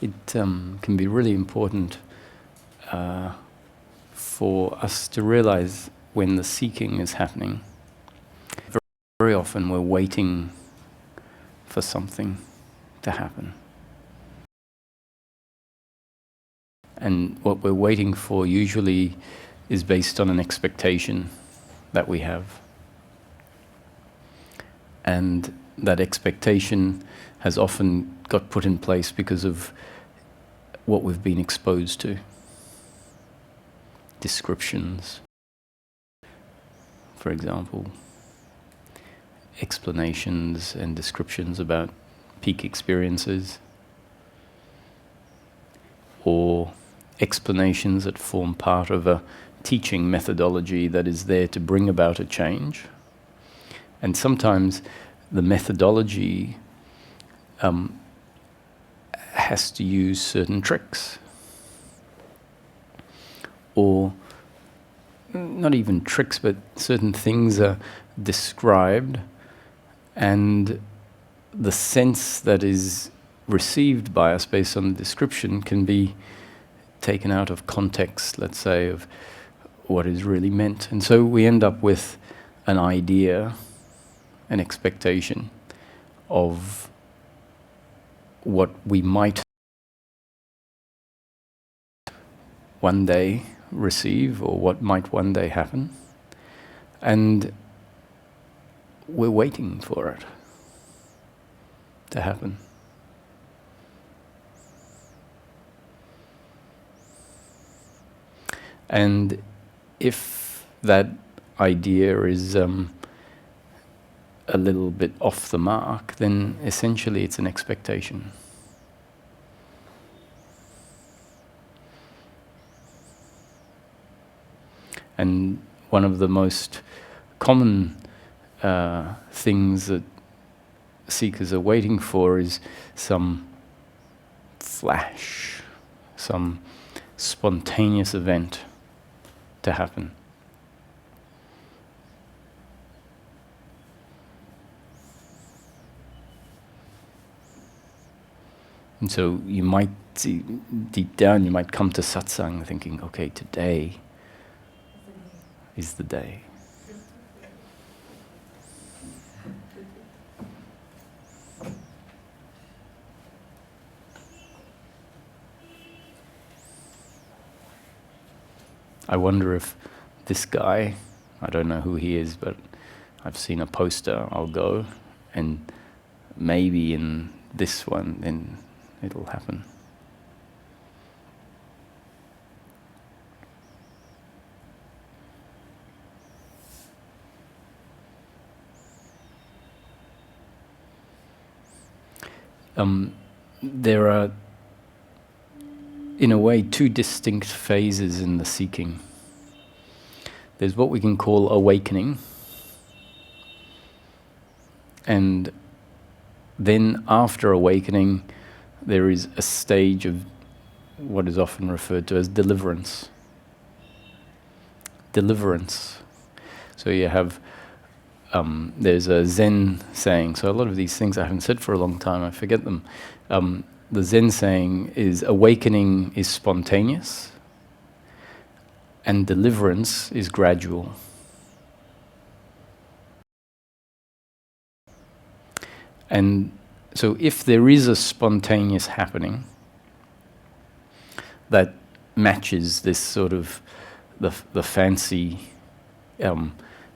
it can be really important for us to realize when the seeking is happening. Very often we're waiting for something to happen. And what we're waiting for usually is based on an expectation that we have. And that expectation has often got put in place because of what we've been exposed to. Descriptions, for example, explanations and descriptions about peak experiences, or explanations that form part of a teaching methodology that is there to bring about a change. And sometimes the methodology has to use certain tricks, or not even tricks, but certain things are described, and the sense that is received by us based on the description can be taken out of context, let's say, of what is really meant. And so we end up with an idea, an expectation of what we might one day receive, or what might one day happen. And we're waiting for it to happen. And if that idea is a little bit off the mark, then essentially it's an expectation. And one of the most common things that seekers are waiting for is some flash, some spontaneous event to happen. And so you might see, deep down, you might come to satsang thinking, okay, today is the day. I wonder if this guy, I don't know who he is, but I've seen a poster, I'll go, and maybe in this one, then it'll happen. There are, in a way, two distinct phases in the seeking. There's what we can call awakening, and then after awakening, there is a stage of what is often referred to as deliverance. Deliverance. So you have, there's a Zen saying, so a lot of these things I haven't said for a long time, I forget them. The Zen saying is awakening is spontaneous and deliverance is gradual. And so if there is a spontaneous happening that matches this sort of the fancy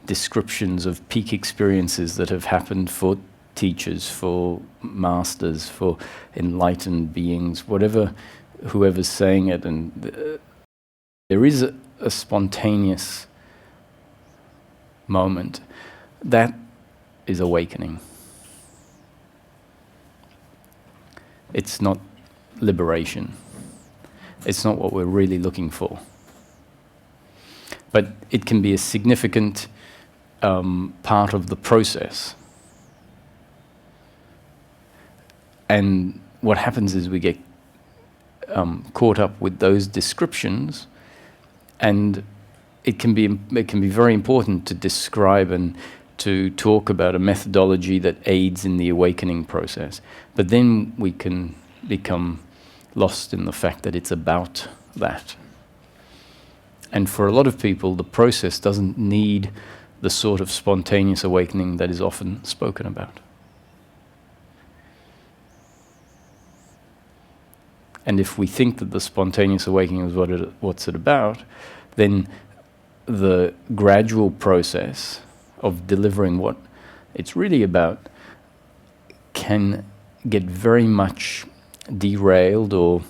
descriptions of peak experiences that have happened for teachers, for masters, for enlightened beings, whoever's saying it, and there is a spontaneous moment, that is awakening. It's not liberation. It's not what we're really looking for. But it can be a significant part of the process. And what happens is we get caught up with those descriptions, and it can be very important to describe and to talk about a methodology that aids in the awakening process. But then we can become lost in the fact that it's about that. And for a lot of people, the process doesn't need the sort of spontaneous awakening that is often spoken about. And if we think that the spontaneous awakening is what's it about, then the gradual process of delivering what it's really about can get very much derailed, or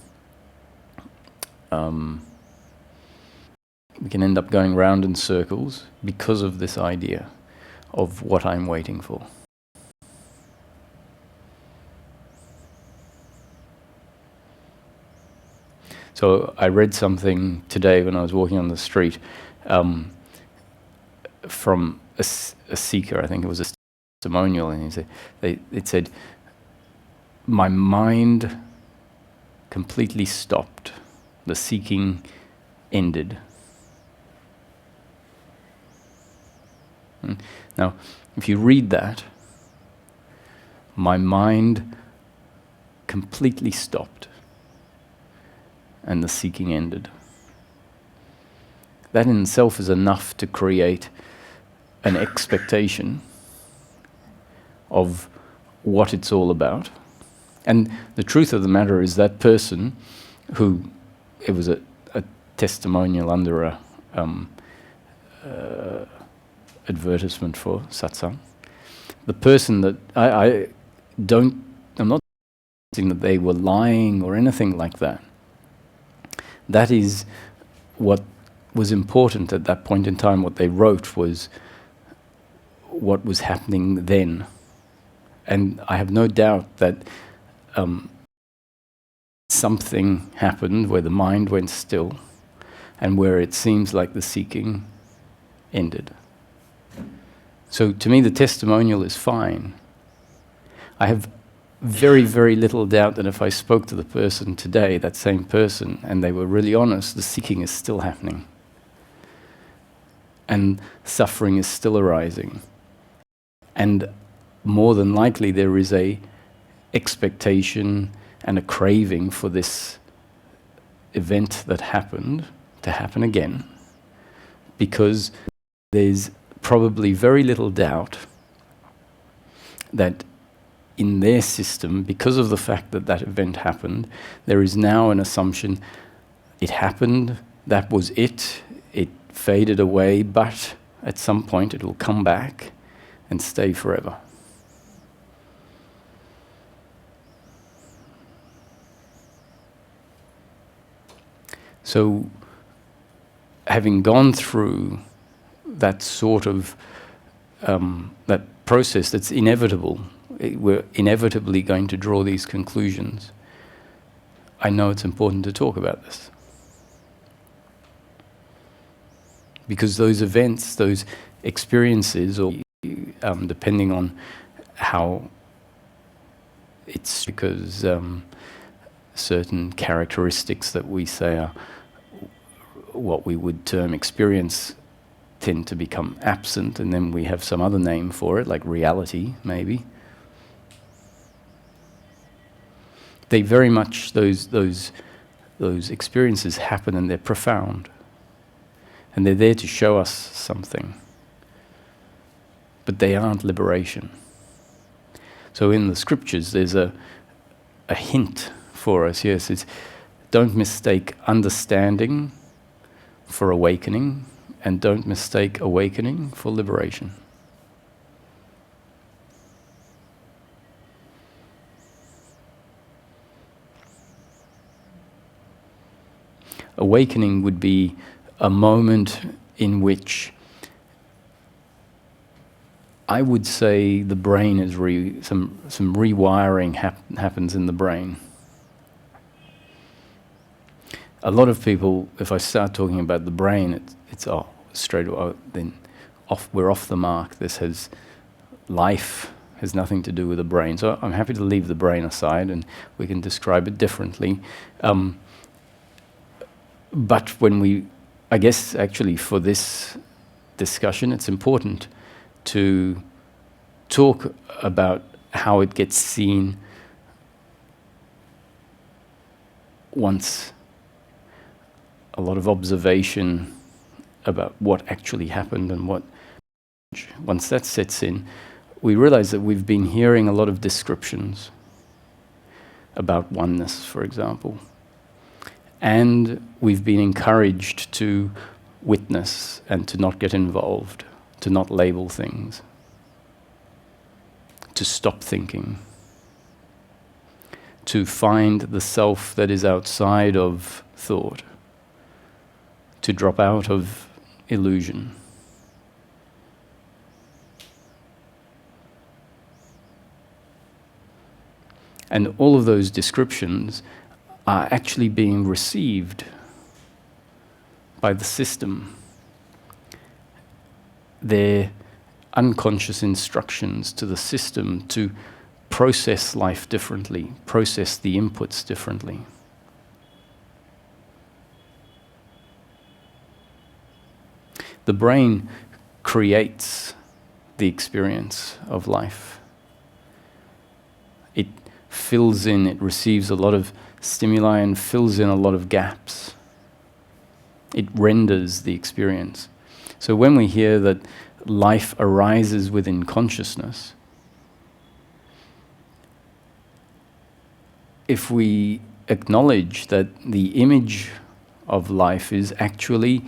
we can end up going round in circles because of this idea of what I'm waiting for. So I read something today when I was walking on the street from a seeker. I think it was a testimonial, and it said, "My mind completely stopped. The seeking ended." Now, if you read that, my mind completely stopped and the seeking ended. That in itself is enough to create an expectation of what it's all about. And the truth of the matter is that person who, it was a testimonial under a advertisement for Satsang. The person that I'm not saying that they were lying or anything like that. That is what was important at that point in time. What they wrote was what was happening then. And I have no doubt that something happened where the mind went still and where it seems like the seeking ended. So to me, the testimonial is fine. I have very, very little doubt that if I spoke to the person today, that same person, and they were really honest, the seeking is still happening. And suffering is still arising. And more than likely there is a expectation and a craving for this event that happened to happen again, because there's probably very little doubt that in their system, because of the fact that that event happened, there is now an assumption it happened, that was it faded away, but at some point it will come back and stay forever. So, having gone through that sort of that process that's inevitable, we're inevitably going to draw these conclusions. I know it's important to talk about this. Because those events, those experiences, or depending on how it's, because certain characteristics that we say are what we would term experience tend to become absent, and then we have some other name for it, like reality, maybe. They very much, those experiences happen, and they're profound. And they're there to show us something. But they aren't liberation. So in the scriptures, there's a hint for us. Yes, it's don't mistake understanding for awakening, and don't mistake awakening for liberation. Awakening would be a moment in which I would say the brain is some rewiring happens in the brain. A lot of people, if I start talking about the brain, it's straight away, then we're off the mark. Life has nothing to do with the brain. So I'm happy to leave the brain aside, and we can describe it differently. But I guess actually for this discussion, it's important to talk about how it gets seen once a lot of observation about what actually happened and once that sets in, we realize that we've been hearing a lot of descriptions about oneness, for example. And we've been encouraged to witness and to not get involved, to not label things, to stop thinking, to find the self that is outside of thought, to drop out of illusion. And all of those descriptions are actually being received by the system. They're unconscious instructions to the system to process life differently, process the inputs differently. The brain creates the experience of life. It fills in, it receives a lot of stimuli and fills in a lot of gaps. It renders the experience. So when we hear that life arises within consciousness, if we acknowledge that the image of life is actually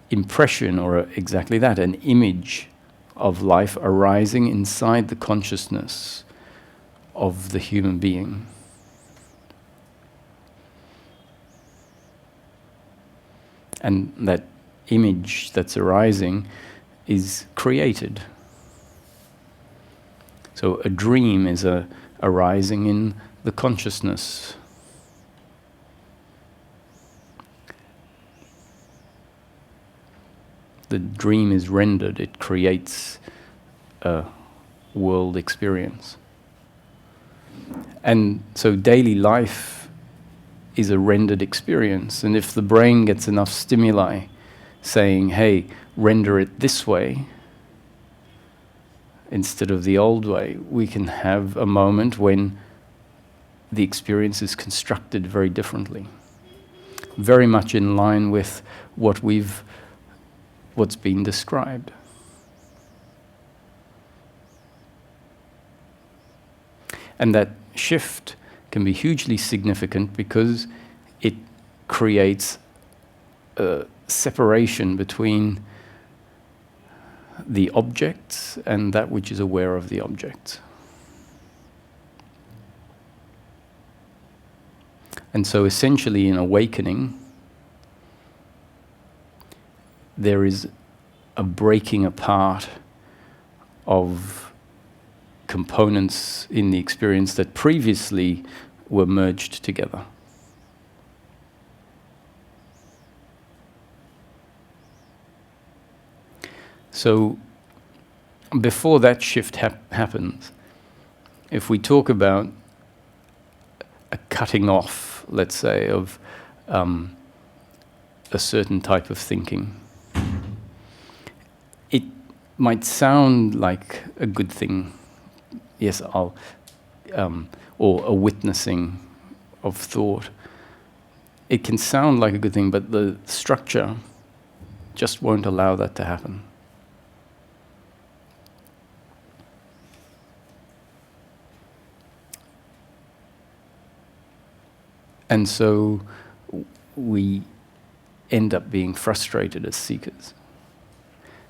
impression, or exactly that, an image of life arising inside the consciousness of the human being. And that image that's arising is created. So a dream is arising in the consciousness. The dream is rendered, it creates a world experience. And so daily life is a rendered experience. And if the brain gets enough stimuli saying, hey, render it this way instead of the old way, we can have a moment when the experience is constructed very differently. Very much in line with what's been described. And that shift can be hugely significant because it creates a separation between the objects and that which is aware of the objects. And so essentially in awakening, there is a breaking apart of components in the experience that previously were merged together. So before that shift happens, if we talk about a cutting off, let's say, of a certain type of thinking, it might sound like a good thing. Yes, or a witnessing of thought. It can sound like a good thing, but the structure just won't allow that to happen. And so we end up being frustrated as seekers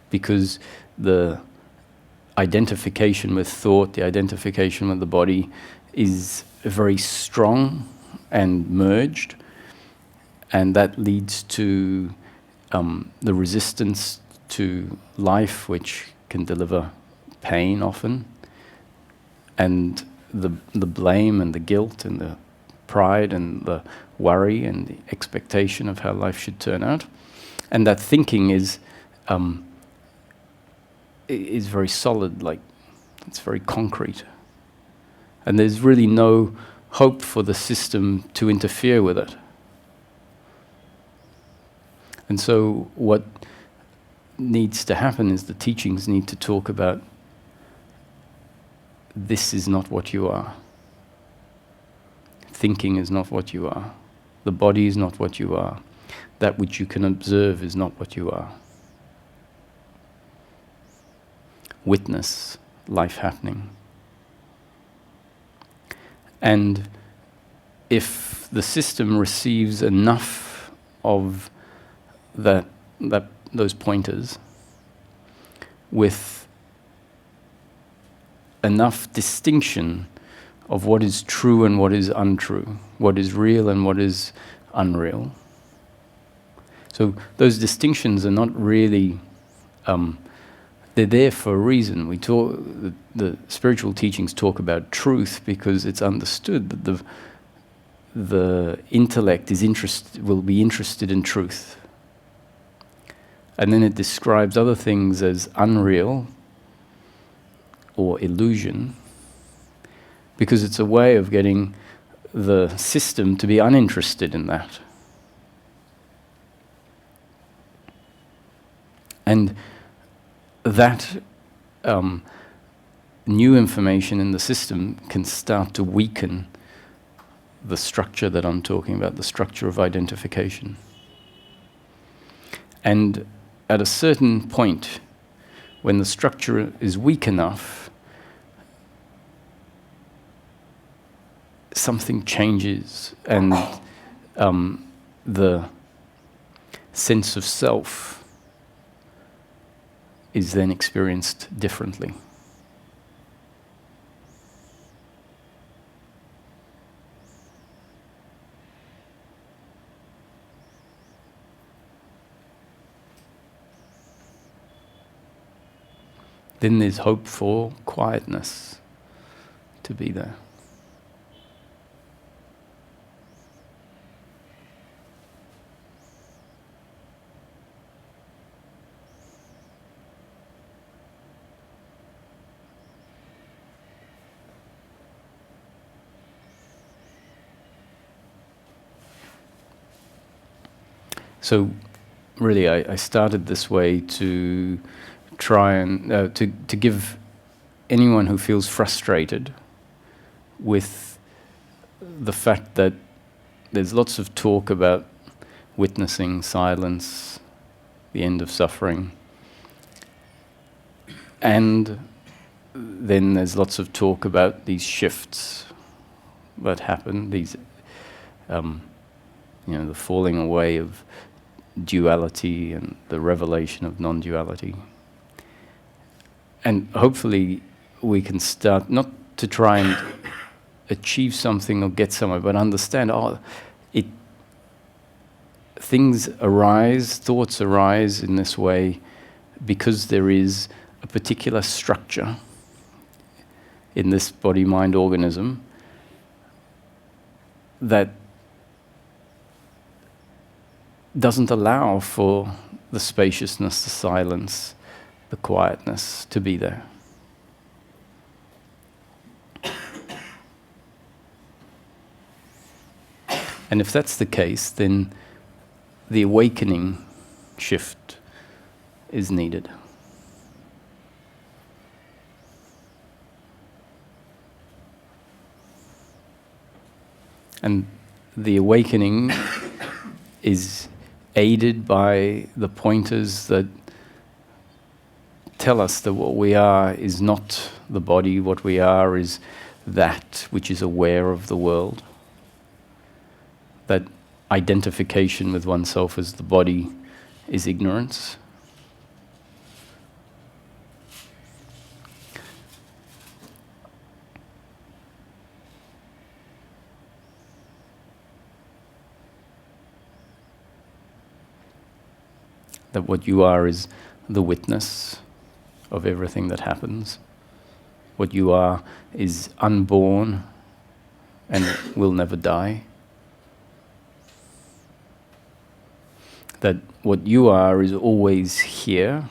because the identification with thought, the identification with the body is very strong and merged, and that leads to the resistance to life, which can deliver pain often, and the blame and the guilt and the pride and the worry and the expectation of how life should turn out. And that thinking is very solid, like it's very concrete. And there's really no hope for the system to interfere with it. And so what needs to happen is the teachings need to talk about this is not what you are. thinking is not what you are. The body is not what you are. That which you can observe is not what you are. Witness life happening. And if the system receives enough of those pointers with enough distinction of what is true and what is untrue, what is real and what is unreal. So those distinctions are not really, they're there for a reason. The spiritual teachings talk about truth because it's understood that the intellect will be interested in truth. And then it describes other things as unreal or illusion because it's a way of getting the system to be uninterested in that. And that new information in the system can start to weaken the structure that I'm talking about, the structure of identification. And at a certain point, when the structure is weak enough, something changes and the sense of self is then experienced differently. Then there's hope for quietness to be there. So really I started this way to try and to give anyone who feels frustrated with the fact that there's lots of talk about witnessing silence, the end of suffering, and then there's lots of talk about these shifts that happen, these the falling away of duality and the revelation of non-duality. And hopefully we can start not to try and achieve something or get somewhere, but understand, things arise, thoughts arise in this way because there is a particular structure in this body-mind organism that doesn't allow for the spaciousness, the silence, the quietness to be there. And if that's the case, then the awakening shift is needed. And the awakening is aided by the pointers that tell us that what we are is not the body, what we are is that which is aware of the world. That identification with oneself as the body is ignorance. That what you are is the witness of everything that happens. What you are is unborn and will never die. That what you are is always here.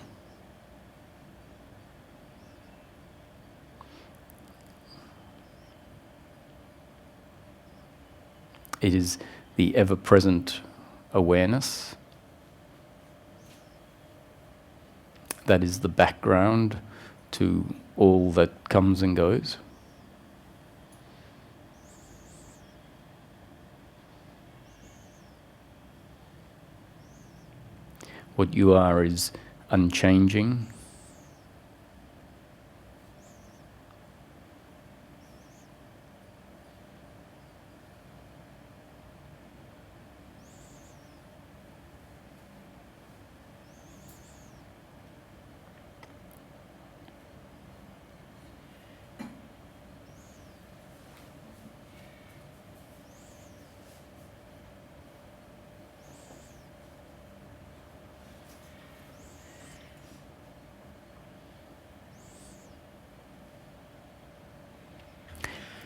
It is the ever-present awareness. That is the background to all that comes and goes. What you are is unchanging.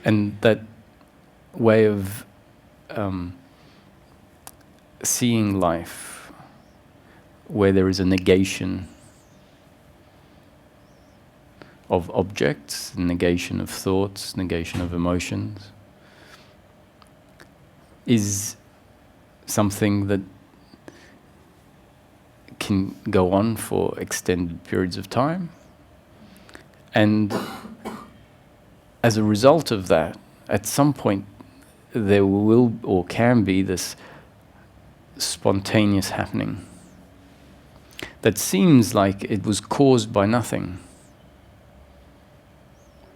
And that way of seeing life, where there is a negation of objects, negation of thoughts, negation of emotions, is something that can go on for extended periods of time. And as a result of that, at some point there will or can be this spontaneous happening that seems like it was caused by nothing.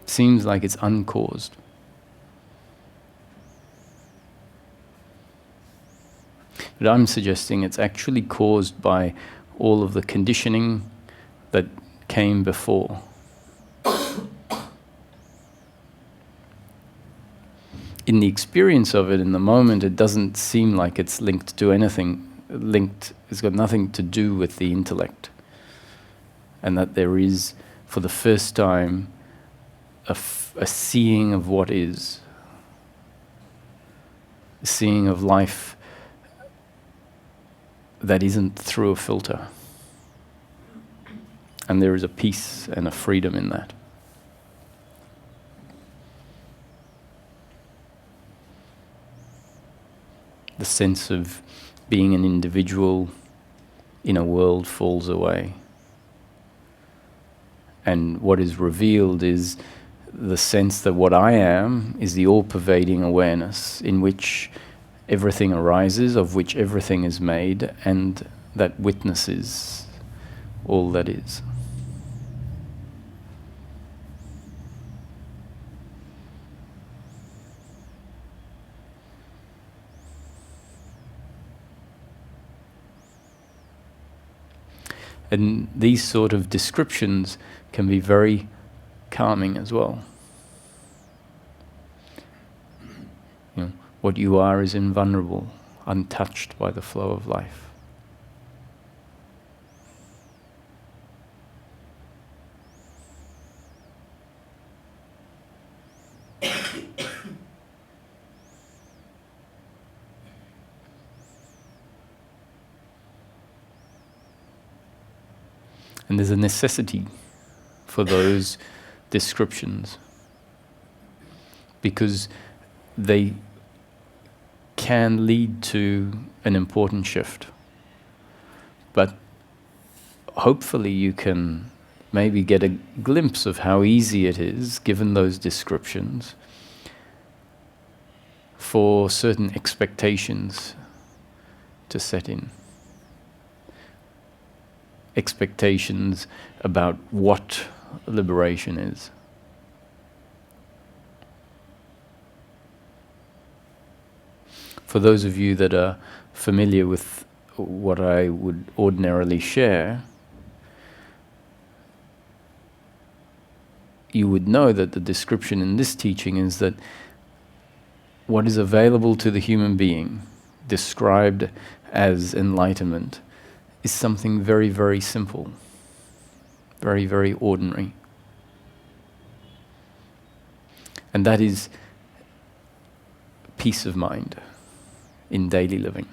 Seems like it's uncaused. But I'm suggesting it's actually caused by all of the conditioning that came before. In the experience of it, in the moment, it doesn't seem like it's linked to anything. It's got nothing to do with the intellect. And that there is, for the first time, a seeing of what is. A seeing of life that isn't through a filter. And there is a peace and a freedom in that. The sense of being an individual in a world falls away. And what is revealed is the sense that what I am is the all-pervading awareness in which everything arises, of which everything is made, and that witnesses all that is. And these sort of descriptions can be very calming as well. You know, what you are is invulnerable, untouched by the flow of life. And there's a necessity for those descriptions because they can lead to an important shift. But hopefully you can maybe get a glimpse of how easy it is, given those descriptions, for certain expectations to set in. Expectations about what liberation is. For those of you that are familiar with what I would ordinarily share, you would know that the description in this teaching is that what is available to the human being, described as enlightenment, is something very, very simple, very, very ordinary. And that is peace of mind in daily living.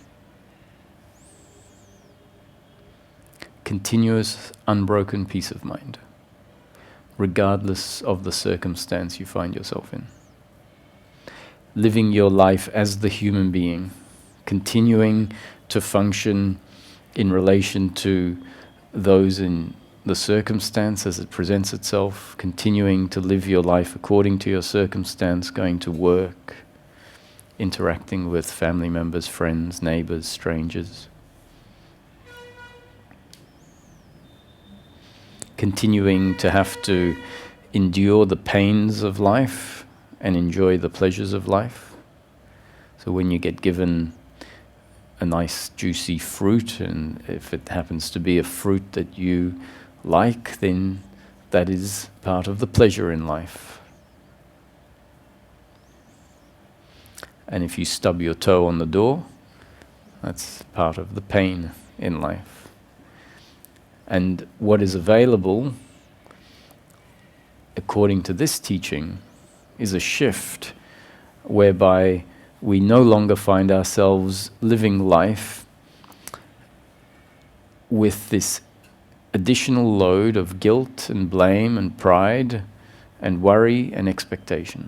Continuous, unbroken peace of mind, regardless of the circumstance you find yourself in. Living your life as the human being, continuing to function in relation to those in the circumstance as it presents itself, continuing to live your life according to your circumstance, going to work, interacting with family members, friends, neighbors, strangers. continuing to have to endure the pains of life and enjoy the pleasures of life. So when you get given a nice juicy fruit, and if it happens to be a fruit that you like, then that is part of the pleasure in life. And if you stub your toe on the door, that's part of the pain in life. And what is available, according to this teaching, is a shift whereby we no longer find ourselves living life with this additional load of guilt and blame and pride and worry and expectation.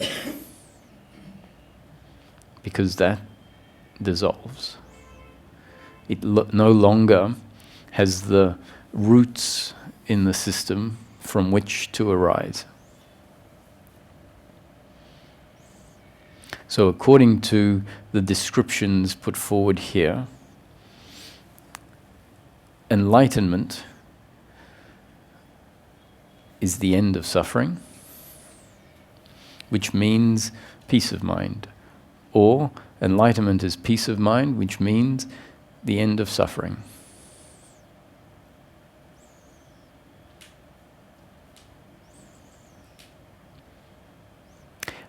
Because that dissolves. It no longer has the roots in the system from which to arise. So according to the descriptions put forward here, enlightenment is the end of suffering, which means peace of mind. Or enlightenment is peace of mind, which means the end of suffering.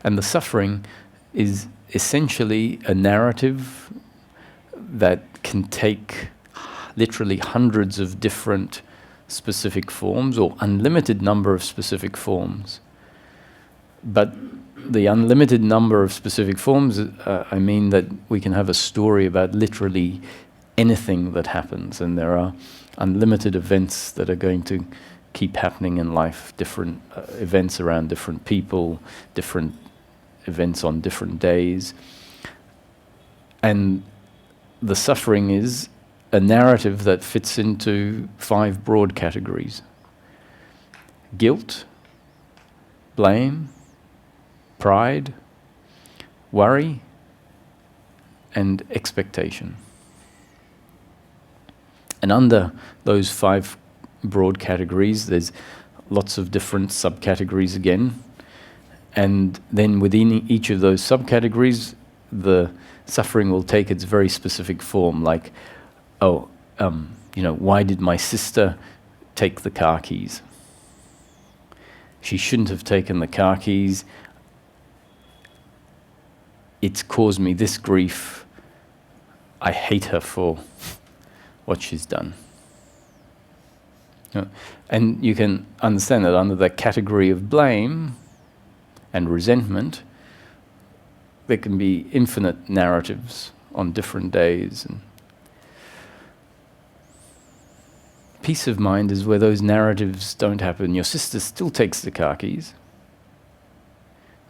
And the suffering is essentially a narrative that can take literally hundreds of different specific forms, or unlimited number of specific forms. But the unlimited number of specific forms, I mean that we can have a story about literally anything that happens, and there are unlimited events that are going to keep happening in life, different events around different people, different events on different days. And the suffering is a narrative that fits into 5 broad categories: guilt, blame, pride, worry, and expectation. And under those 5 broad categories, there's lots of different subcategories again. And then within each of those subcategories, the suffering will take its very specific form, like, why did my sister take the car keys? She shouldn't have taken the car keys. It's caused me this grief. I hate her for what she's done. And you can understand that under the category of blame and resentment, there can be infinite narratives on different days. And peace of mind is where those narratives don't happen. Your sister still takes the car keys,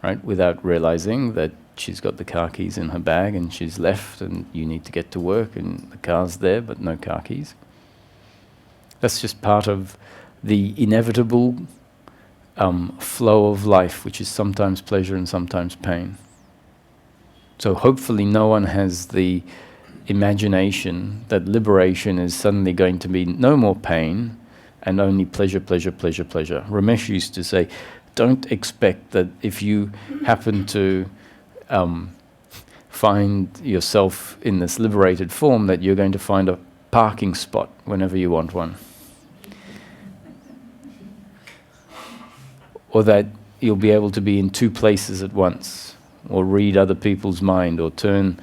right, without realizing that she's got the car keys in her bag and she's left and you need to get to work and the car's there but no car keys. That's just part of the inevitable flow of life, which is sometimes pleasure and sometimes pain. So hopefully no one has the imagination that liberation is suddenly going to be no more pain and only pleasure, pleasure, pleasure, pleasure. Ramesh used to say, don't expect that if you happen to find yourself in this liberated form that you're going to find a parking spot whenever you want one. Or that you'll be able to be in 2 places at once, or read other people's mind, or turn,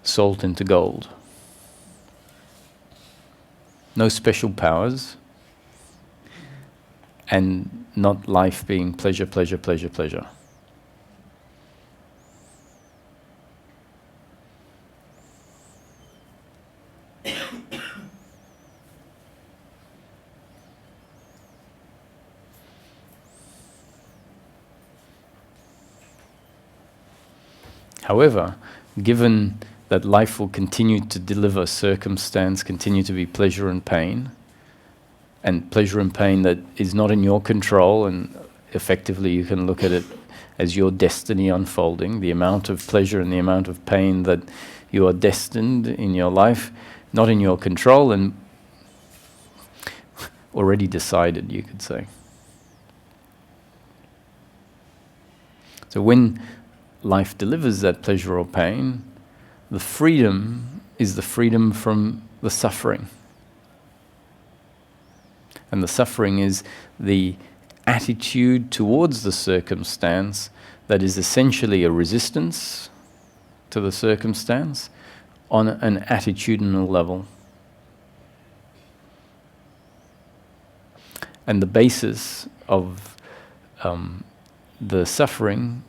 salt into gold. No special powers, and not life being pleasure, pleasure, pleasure, pleasure. However, given that life will continue to deliver circumstance, continue to be pleasure and pain that is not in your control, and effectively you can look at it as your destiny unfolding, the amount of pleasure and the amount of pain that you are destined in your life, not in your control, and already decided, you could say. So when life delivers that pleasure or pain, the freedom is the freedom from the suffering. And the suffering is the attitude towards the circumstance that is essentially a resistance to the circumstance on an attitudinal level. And the basis of the suffering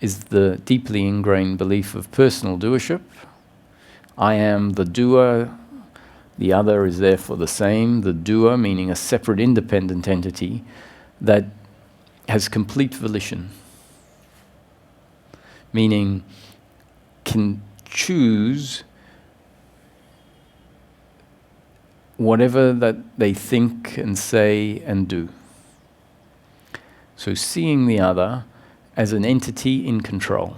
is the deeply ingrained belief of personal doership. I am the doer, the other is therefore the same. The doer meaning a separate independent entity that has complete volition, meaning can choose whatever that they think and say and do. So seeing the other as an entity in control,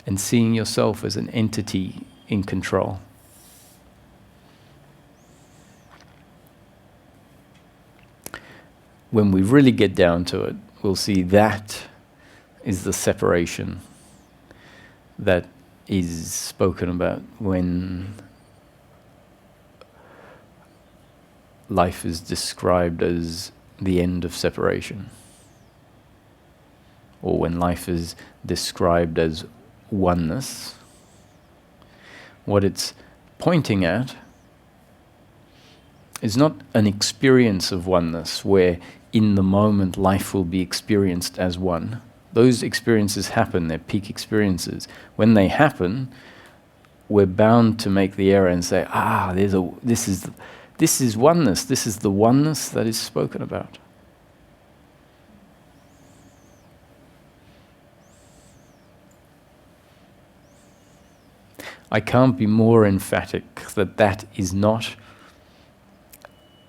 and seeing yourself as an entity in control. When we really get down to it, we'll see that is the separation that is spoken about when life is described as the end of separation, or when life is described as oneness. What it's pointing at is not an experience of oneness where in the moment life will be experienced as one. Those experiences happen, they're peak experiences. When they happen, we're bound to make the error and say, this is oneness, this is the oneness that is spoken about. I can't be more emphatic that that is not,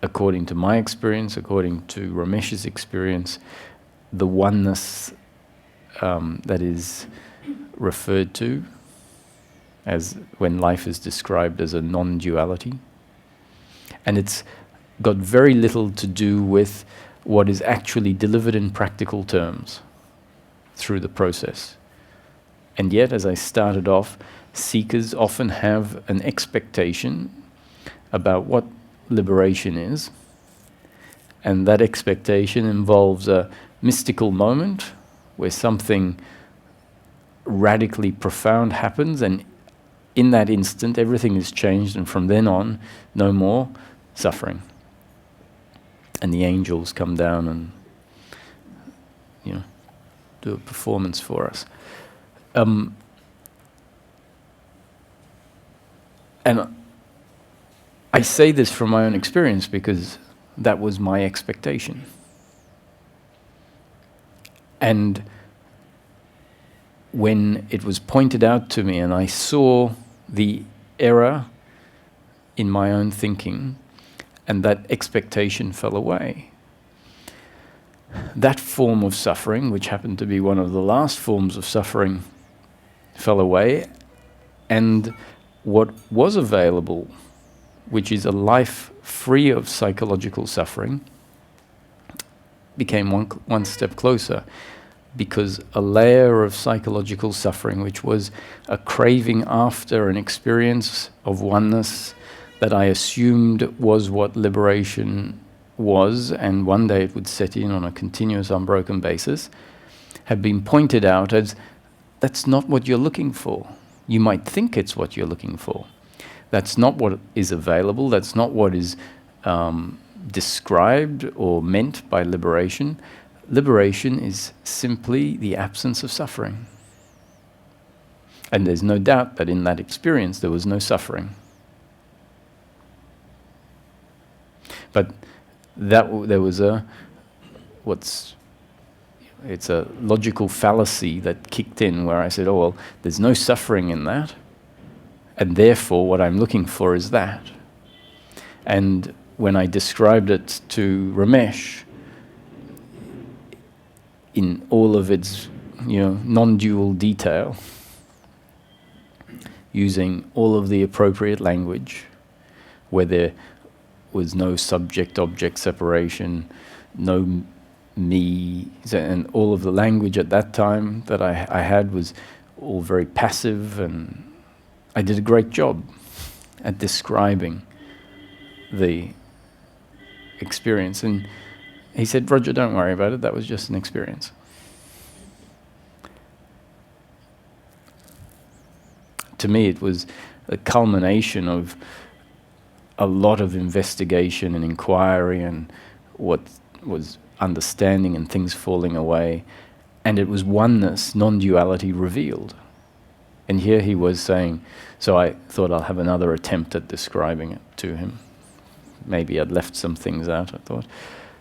according to my experience, according to Ramesh's experience, the oneness that is referred to as when life is described as a non-duality. And it's got very little to do with what is actually delivered in practical terms through the process. And yet, as I started off, seekers often have an expectation about what liberation is, and that expectation involves a mystical moment where something radically profound happens, and in that instant everything is changed, and from then on no more suffering, and the angels come down and do a performance for us. And I say this from my own experience because that was my expectation. And when it was pointed out to me and I saw the error in my own thinking, and that expectation fell away, that form of suffering, which happened to be one of the last forms of suffering, fell away, and what was available, which is a life free of psychological suffering, became one step closer, because a layer of psychological suffering, which was a craving after an experience of oneness that I assumed was what liberation was, and one day it would set in on a continuous, unbroken basis, had been pointed out as, that's not what you're looking for. You might think it's what you're looking for. That's not what is available. That's not what is described or meant by liberation. Liberation is simply the absence of suffering. And there's no doubt that in that experience there was no suffering. But there was it's a logical fallacy that kicked in where I said, oh, well, there's no suffering in that, and therefore what I'm looking for is that. And when I described it to Ramesh in all of its non-dual detail, using all of the appropriate language, where there was no subject-object separation, no me, and all of the language at that time that I had was all very passive, and I did a great job at describing the experience. And he said, Roger, don't worry about it, that was just an experience. To me, it was a culmination of a lot of investigation and inquiry and what was understanding and things falling away. And it was oneness, non-duality revealed. And here he was saying, so I thought I'll have another attempt at describing it to him. Maybe I'd left some things out, I thought.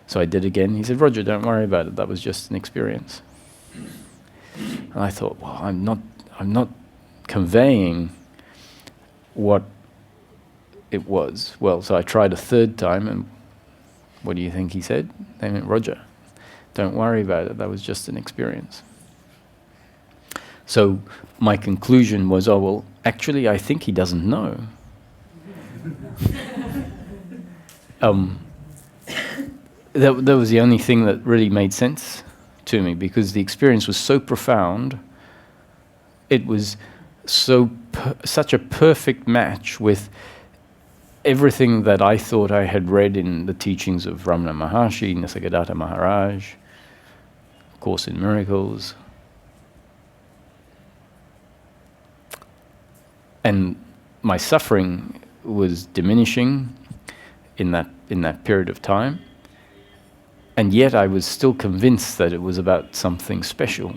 So I did again. He said, Roger, don't worry about it, that was just an experience. And I thought, well, I'm not conveying what it was. Well, so I tried a third time, and what do you think he said? They went, Roger, don't worry about it, that was just an experience. So my conclusion was, oh, well, actually, I think he doesn't know. That was the only thing that really made sense to me, because the experience was so profound. It was such a perfect match with everything that I thought I had read in the teachings of Ramana Maharshi, Nisargadatta Maharaj, Course in Miracles. And my suffering was diminishing in that period of time. And yet I was still convinced that it was about something special.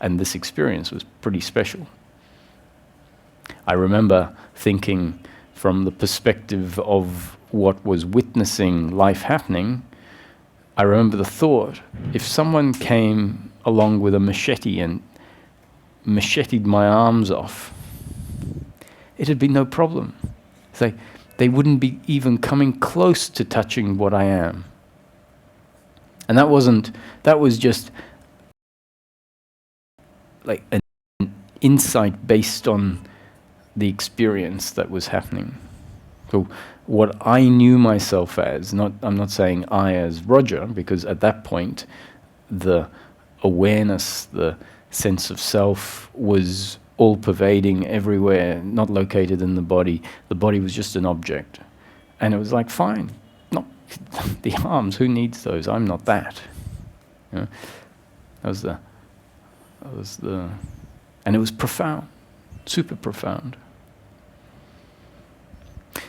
And this experience was pretty special. I remember thinking, from the perspective of what was witnessing life happening, I remember the thought, if someone came along with a machete and macheted my arms off, it'd be no problem. They wouldn't be even coming close to touching what I am. And that was just like an insight based on the experience that was happening. So what I knew myself as, I'm not saying I as Roger, because at that point the awareness, the sense of self was all pervading everywhere, not located in the body. The body was just an object. And it was like, fine, not the arms, who needs those? I'm not that. You know? That was the, and it was profound, super profound.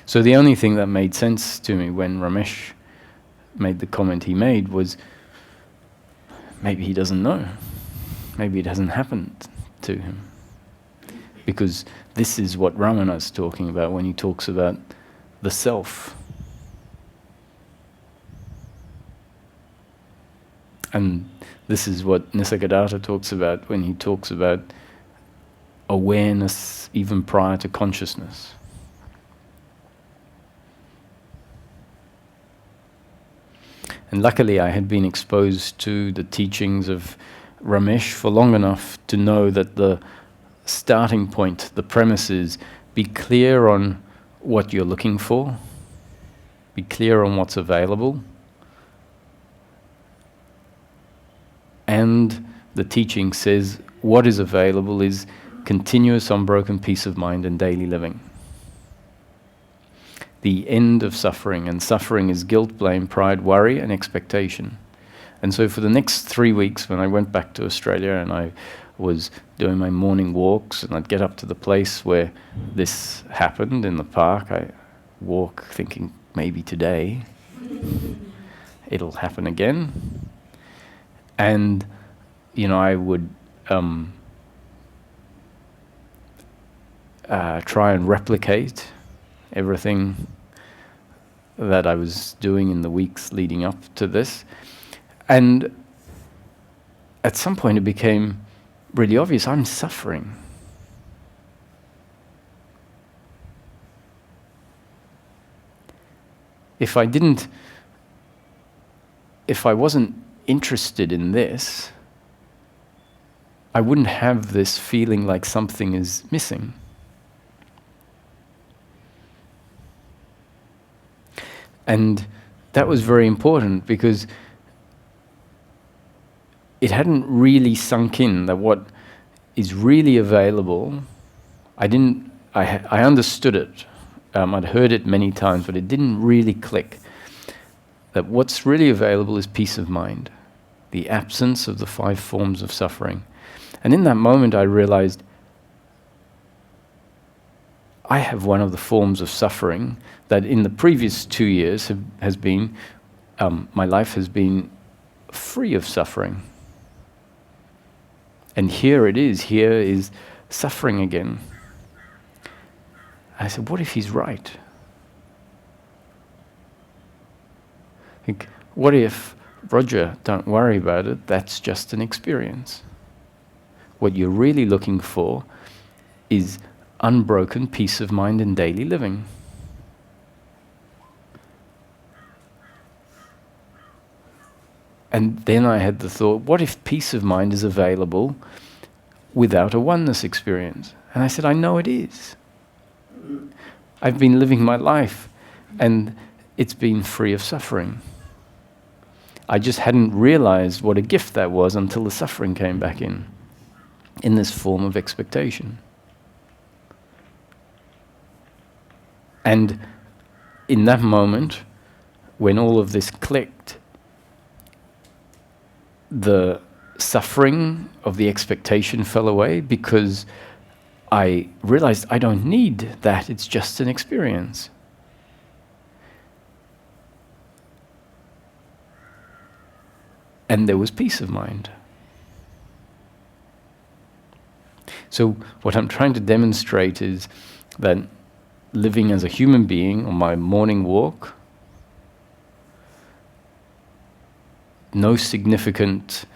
So the only thing that made sense to me when Ramesh made the comment he made was, maybe he doesn't know. Maybe it hasn't happened to him. Because this is what Ramana's talking about when he talks about the self. And this is what Nisargadatta talks about when he talks about awareness even prior to consciousness. And luckily I had been exposed to the teachings of Ramesh for long enough to know that the starting point, the premise is, be clear on what you're looking for, be clear on what's available, and the teaching says what is available is continuous unbroken peace of mind and daily living. The end of suffering, and suffering is guilt, blame, pride, worry, and expectation. And so for the next 3 weeks, when I went back to Australia and I was doing my morning walks, and I'd get up to the place where this happened in the park, I walk thinking, maybe today it'll happen again. And, you know, I would try and replicate everything that I was doing in the weeks leading up to this. And at some point it became really obvious, I'm suffering. If I wasn't interested in this, I wouldn't have this feeling like something is missing. And that was very important because it hadn't really sunk in that what is really available, I understood it. I'd heard it many times, but it didn't really click. That what's really available is peace of mind, the absence of the 5 forms of suffering. And in that moment I realized I have one of the forms of suffering that in the previous 2 years has been, my life has been free of suffering. And here is suffering again. I said, what if he's right? What if, Roger, don't worry about it, that's just an experience. What you're really looking for is unbroken peace of mind in daily living. And then I had the thought, what if peace of mind is available without a oneness experience? And I said, I know it is. I've been living my life and it's been free of suffering. I just hadn't realized what a gift that was until the suffering came back in this form of expectation. And in that moment, when all of this clicked, the suffering of the expectation fell away because I realized I don't need that, it's just an experience. And there was peace of mind. So what I'm trying to demonstrate is that living as a human being on my morning walk, no significant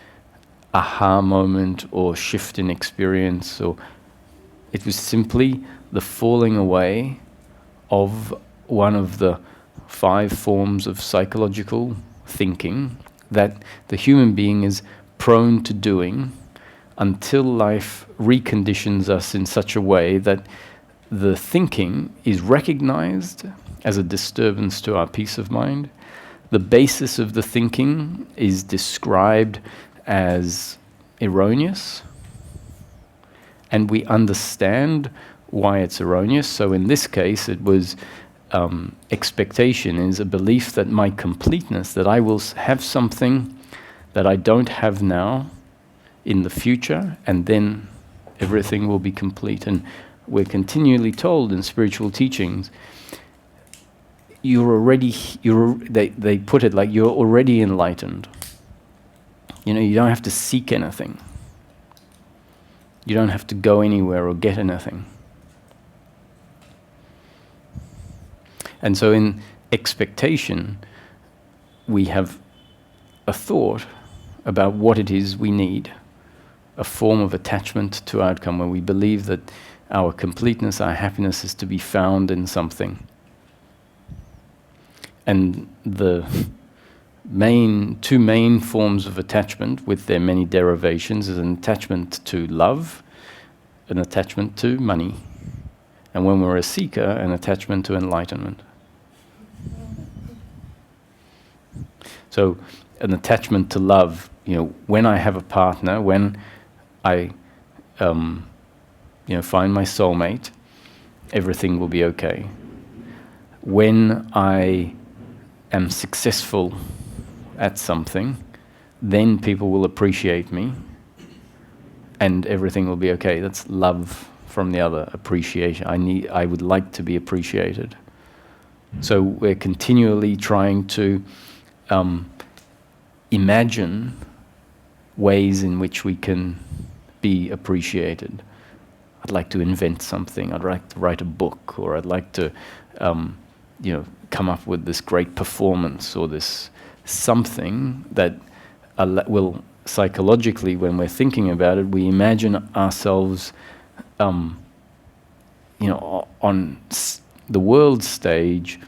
aha moment or shift in experience, or it was simply the falling away of one of the 5 forms of psychological thinking that the human being is prone to doing until life reconditions us in such a way that the thinking is recognized as a disturbance to our peace of mind. The basis of the thinking is described as erroneous, and we understand why it's erroneous. So in this case, it was expectation is a belief that my completeness, that I will have something that I don't have now in the future, and then everything will be complete. And we're continually told in spiritual teachings, they put it like you're already enlightened. You don't have to seek anything. You don't have to go anywhere or get anything. And so in expectation, we have a thought about what it is we need, a form of attachment to outcome where we believe that our completeness, our happiness is to be found in something. And the 2 main forms of attachment, with their many derivations, is an attachment to love, an attachment to money, and when we're a seeker, an attachment to enlightenment. So an attachment to love, when I have a partner, when I find my soulmate, everything will be okay. When I am successful at something, then people will appreciate me and everything will be okay. That's love from the other, appreciation. I would like to be appreciated. So we're continually trying to imagine ways in which we can be appreciated. I'd like to invent something, I'd like to write a book, or I'd like to come up with this great performance or this something that will psychologically, when we're thinking about it, we imagine ourselves on the world stage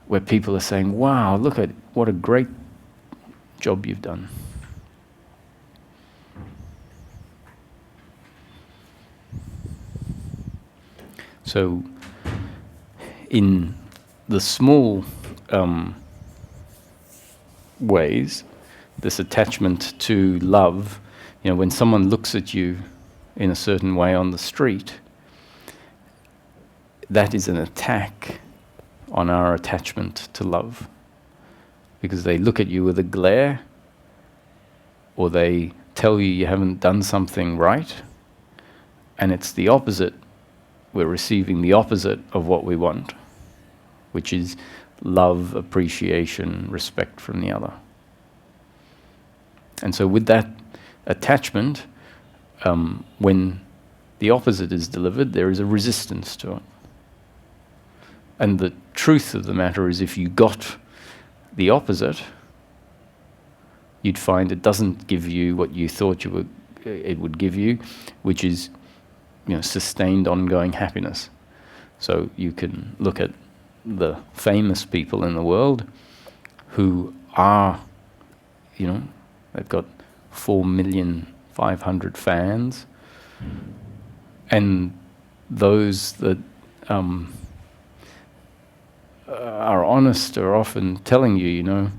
where people are saying, wow, look at what a great job you've done. So in the small ways, this attachment to love, when someone looks at you in a certain way on the street, that is an attack on our attachment to love. Because they look at you with a glare, or they tell you haven't done something right, and it's the opposite. We're receiving the opposite of what we want, which is love, appreciation, respect from the other. And so with that attachment, when the opposite is delivered, there is a resistance to it. And the truth of the matter is, if you got the opposite, you'd find it doesn't give you what you thought it would give you, which is sustained, ongoing happiness. So you can look at the famous people in the world who are, they've got 4,500,000 fans, and those that are honest are often telling you,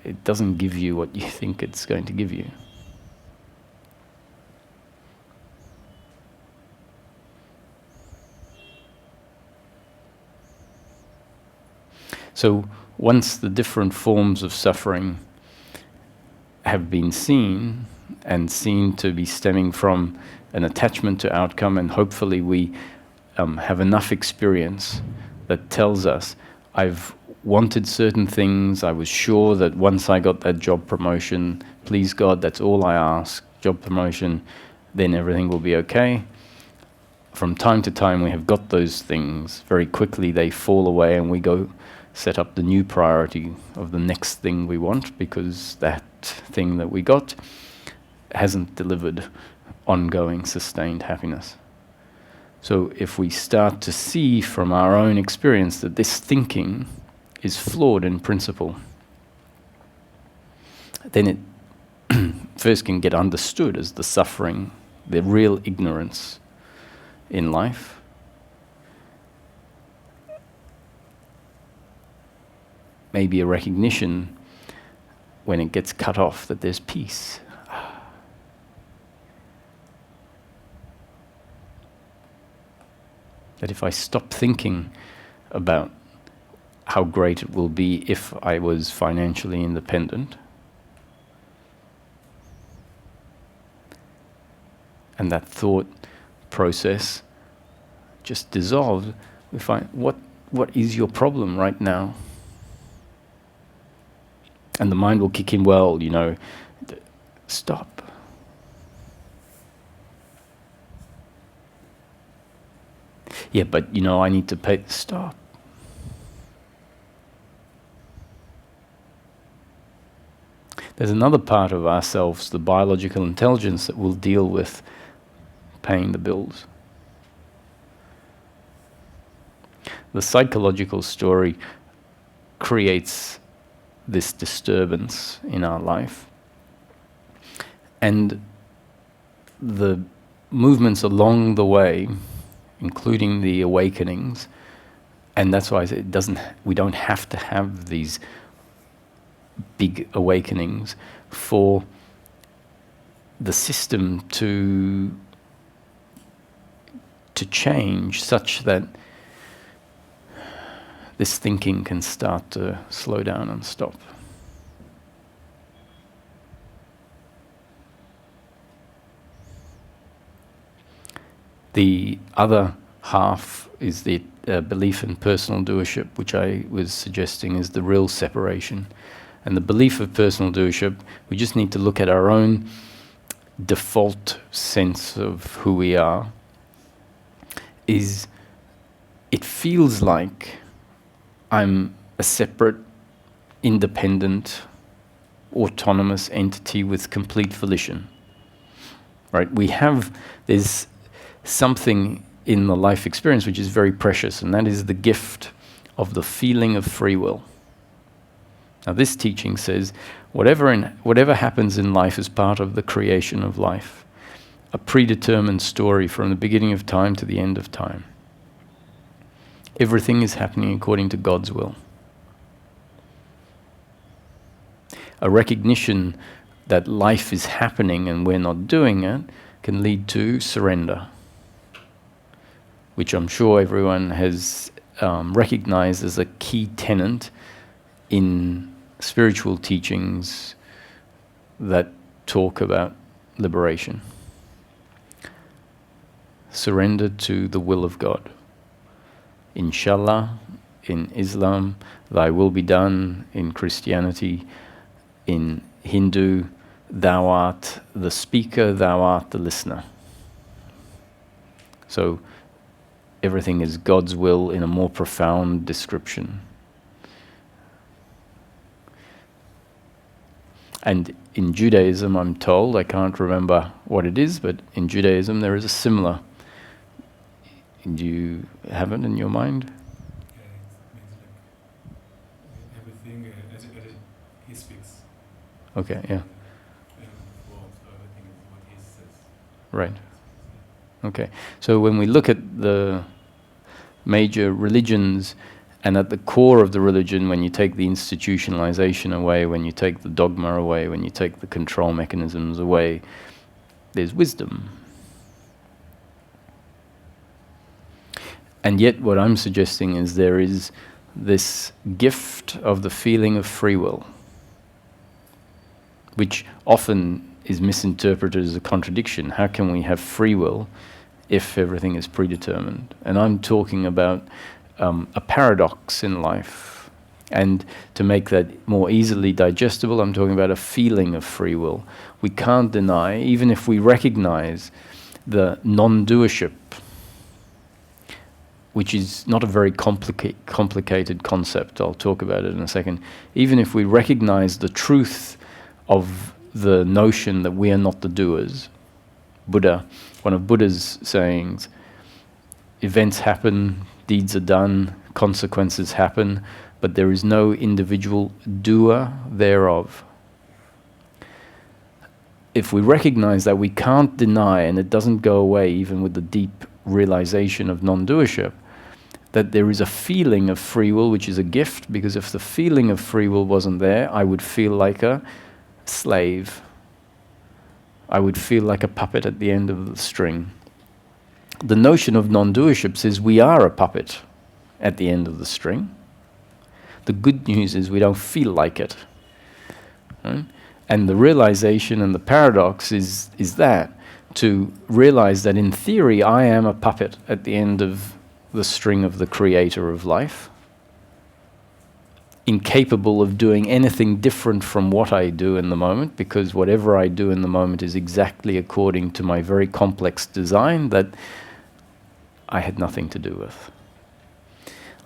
it doesn't give you what you think it's going to give you. So once the different forms of suffering have been seen, and seen to be stemming from an attachment to outcome, and hopefully we have enough experience that tells us, I've wanted certain things, I was sure that once I got that job promotion, please God, that's all I ask, job promotion, then everything will be okay. From time to time we have got those things, very quickly they fall away, and we go set up the new priority of the next thing we want, because that thing that we got hasn't delivered ongoing, sustained happiness. So if we start to see from our own experience that this thinking is flawed in principle, then it first can get understood as the suffering, the real ignorance in life. Maybe a recognition when it gets cut off that there's peace. That if I stop thinking about how great it will be if I was financially independent, and that thought process just dissolves, we find, what is your problem right now? And the mind will kick in, well, stop. Yeah, but I need to pay. Stop. There's another part of ourselves, the biological intelligence, that will deal with paying the bills. The psychological story creates this disturbance in our life. And the movements along the way, including the awakenings, and that's why I say we don't have to have these big awakenings for the system to change, such that this thinking can start to slow down and stop. The other half is the belief in personal doership, which I was suggesting is the real separation. And the belief of personal doership, we just need to look at our own default sense of who we are, is it feels like I'm a separate, independent, autonomous entity with complete volition. Right? There's something in the life experience which is very precious, and that is the gift of the feeling of free will. Now this teaching says, whatever happens in life is part of the creation of life, a predetermined story from the beginning of time to the end of time. Everything is happening according to God's will. a recognition that life is happening and we're not doing it can lead to surrender, which I'm sure everyone has recognized as a key tenet in spiritual teachings that talk about liberation. Surrender to the will of God. Inshallah, in Islam, thy will be done. In Christianity, in Hindu, thou art the speaker, thou art the listener. So everything is God's will in a more profound description. And in Judaism, I'm told, I can't remember what it is, but in Judaism there is a similar. Do you have it in your mind? Yeah, it means like everything as he speaks. Okay, yeah. Everything is what he says. Right. Okay. So when we look at the major religions, and at the core of the religion, when you take the institutionalization away, when you take the dogma away, when you take the control mechanisms away, there's wisdom. And yet what I'm suggesting is there is this gift of the feeling of free will, which often is misinterpreted as a contradiction. How can we have free will if everything is predetermined? And I'm talking about a paradox in life. And to make that more easily digestible, I'm talking about a feeling of free will. We can't deny, even if we recognize the non-doership, which is not a very complicated concept. I'll talk about it in a second. Even if we recognize the truth of the notion that we are not the doers, Buddha, one of Buddha's sayings, events happen, deeds are done, consequences happen, but there is no individual doer thereof. If we recognize that, we can't deny, and it doesn't go away even with the deep realization of non-doership, that there is a feeling of free will, which is a gift, because if the feeling of free will wasn't there, I would feel like a slave. I would feel like a puppet at the end of the string. The notion of non-doership says we are a puppet at the end of the string. The good news is we don't feel like it. Right? And the realization and the paradox is that, to realize that in theory I am a puppet at the end of the string of the creator of life, incapable of doing anything different from what I do in the moment, because whatever I do in the moment is exactly according to my very complex design that I had nothing to do with.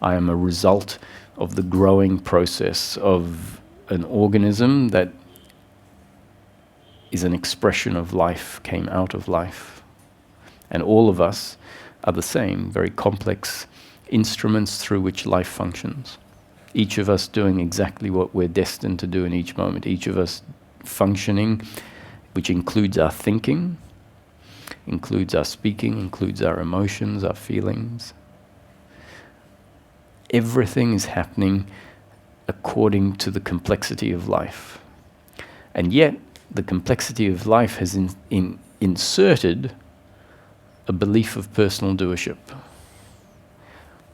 I am a result of the growing process of an organism that is an expression of life, came out of life. And all of us are the same, very complex instruments through which life functions. Each of us doing exactly what we're destined to do in each moment. Each of us functioning, which includes our thinking, includes our speaking, includes our emotions, our feelings. Everything is happening according to the complexity of life. And yet, the complexity of life has inserted a belief of personal doership.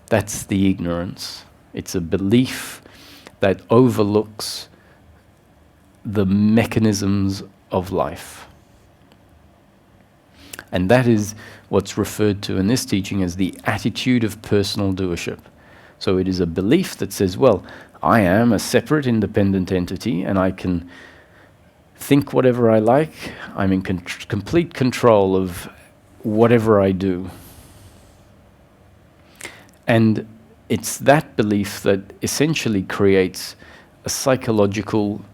That's the ignorance. It's a belief that overlooks the mechanisms of life. And that is what's referred to in this teaching as the attitude of personal doership. So it is a belief that says, well, I am a separate, independent entity, and I can think whatever I like. I'm in complete control of whatever I do. And it's that belief that essentially creates a psychological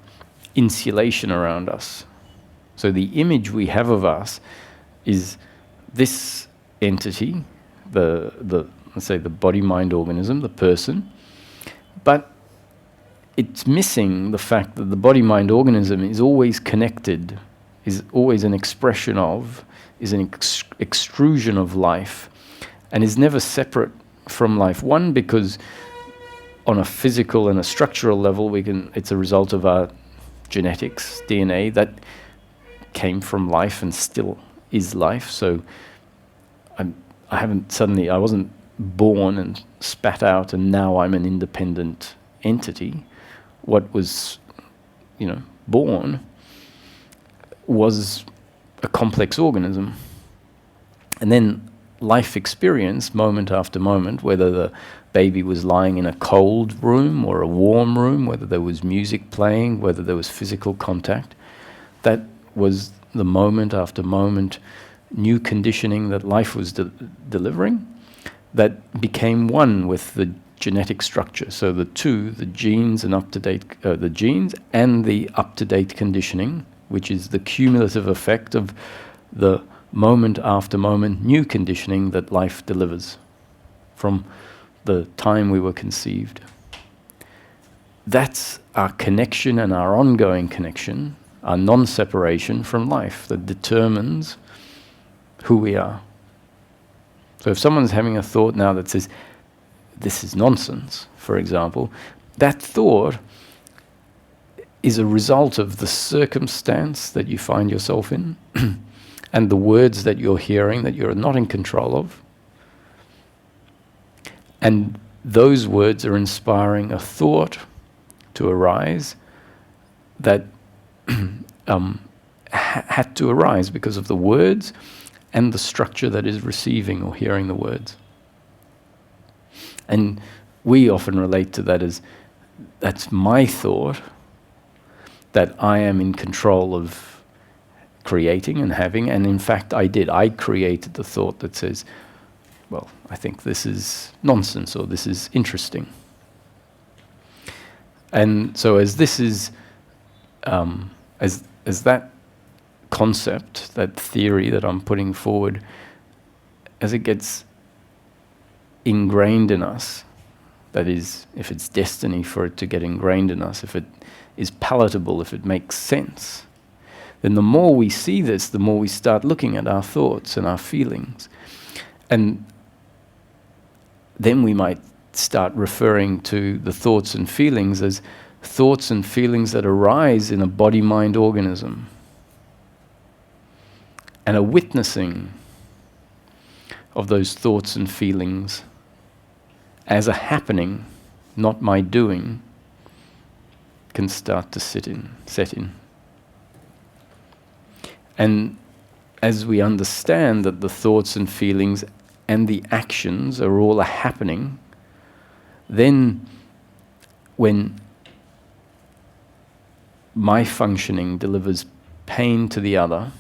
insulation around us. So the image we have of us is this entity, let's say the body-mind organism, the person, but it's missing the fact that the body-mind organism is always connected, is always an expression of, is an extrusion of life, and is never separate from life. One, because on a physical and a structural level, it's a result of our genetics, DNA, that came from life and still is life. So I wasn't born and spat out and now I'm an independent entity. What was, born was a complex organism. And then life experience, moment after moment, whether the baby was lying in a cold room or a warm room, whether there was music playing, whether there was physical contact, that was the moment after moment new conditioning that life was delivering that became one with the genetic structure. So the genes and the genes and the up-to-date conditioning, which is the cumulative effect of the moment after moment new conditioning that life delivers from the time we were conceived. That's our connection and our ongoing connection, our non-separation from life that determines who we are. So if someone's having a thought now that says, this is nonsense, for example, that thought is a result of the circumstance that you find yourself in and the words that you're hearing that you're not in control of. And those words are inspiring a thought to arise that had to arise because of the words and the structure that is receiving or hearing the words. And we often relate to that as, that's my thought, that I am in control of creating and having, and in fact I did. I created the thought that says, well, I think this is nonsense or this is interesting. And so as this is, as that concept, that theory that I'm putting forward, as it gets ingrained in us, that is, if it's destiny for it to get ingrained in us, if it is palatable, if it makes sense, then the more we see this, the more we start looking at our thoughts and our feelings. And then we might start referring to the thoughts and feelings as thoughts and feelings that arise in a body-mind organism, and a witnessing of those thoughts and feelings as a happening, not my doing, can start to set in. And as we understand that the thoughts and feelings and the actions are all a happening, then when my functioning delivers pain to the other,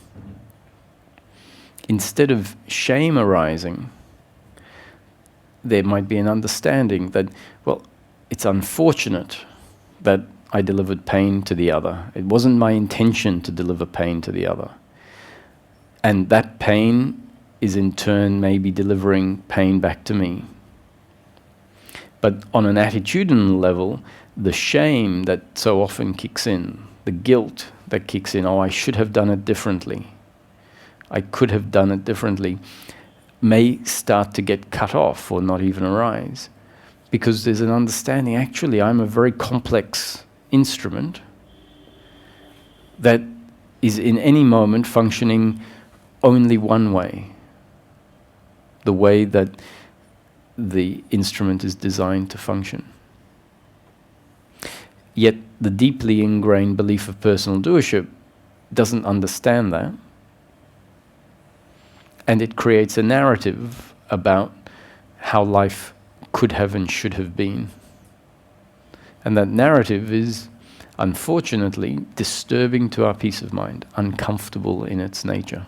instead of shame arising, there might be an understanding that, well, it's unfortunate that I delivered pain to the other. It wasn't my intention to deliver pain to the other. And that pain is in turn maybe delivering pain back to me. But on an attitudinal level, the shame that so often kicks in, the guilt that kicks in, oh, I should have done it differently, I could have done it differently, may start to get cut off or not even arise. Because there's an understanding, actually, I'm a very complex instrument that is in any moment functioning only one way, the way that the instrument is designed to function. Yet the deeply ingrained belief of personal doership doesn't understand that. And it creates a narrative about how life could have and should have been. And that narrative is, unfortunately, disturbing to our peace of mind, uncomfortable in its nature.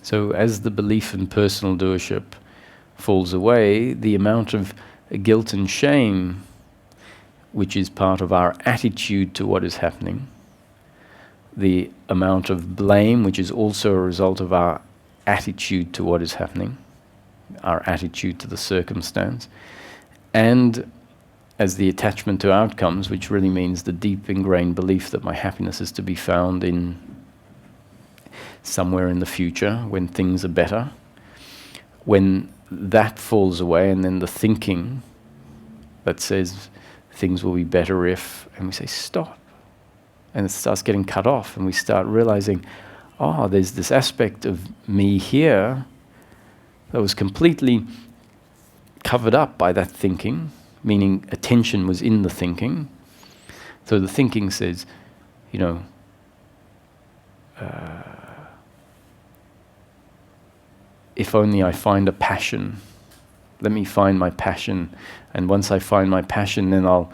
So as the belief in personal doership falls away, the amount of guilt and shame, which is part of our attitude to what is happening, the amount of blame, which is also a result of our attitude to what is happening, our attitude to the circumstance, and as the attachment to outcomes, which really means the deep ingrained belief that my happiness is to be found in somewhere in the future when things are better. When that falls away, and then the thinking that says things will be better if, and we say stop, and it starts getting cut off, and we start realizing, oh, there's this aspect of me here that was completely covered up by that thinking, meaning attention was in the thinking. So the thinking says, you know, if only I find a passion, let me find my passion, and once I find my passion, then I'll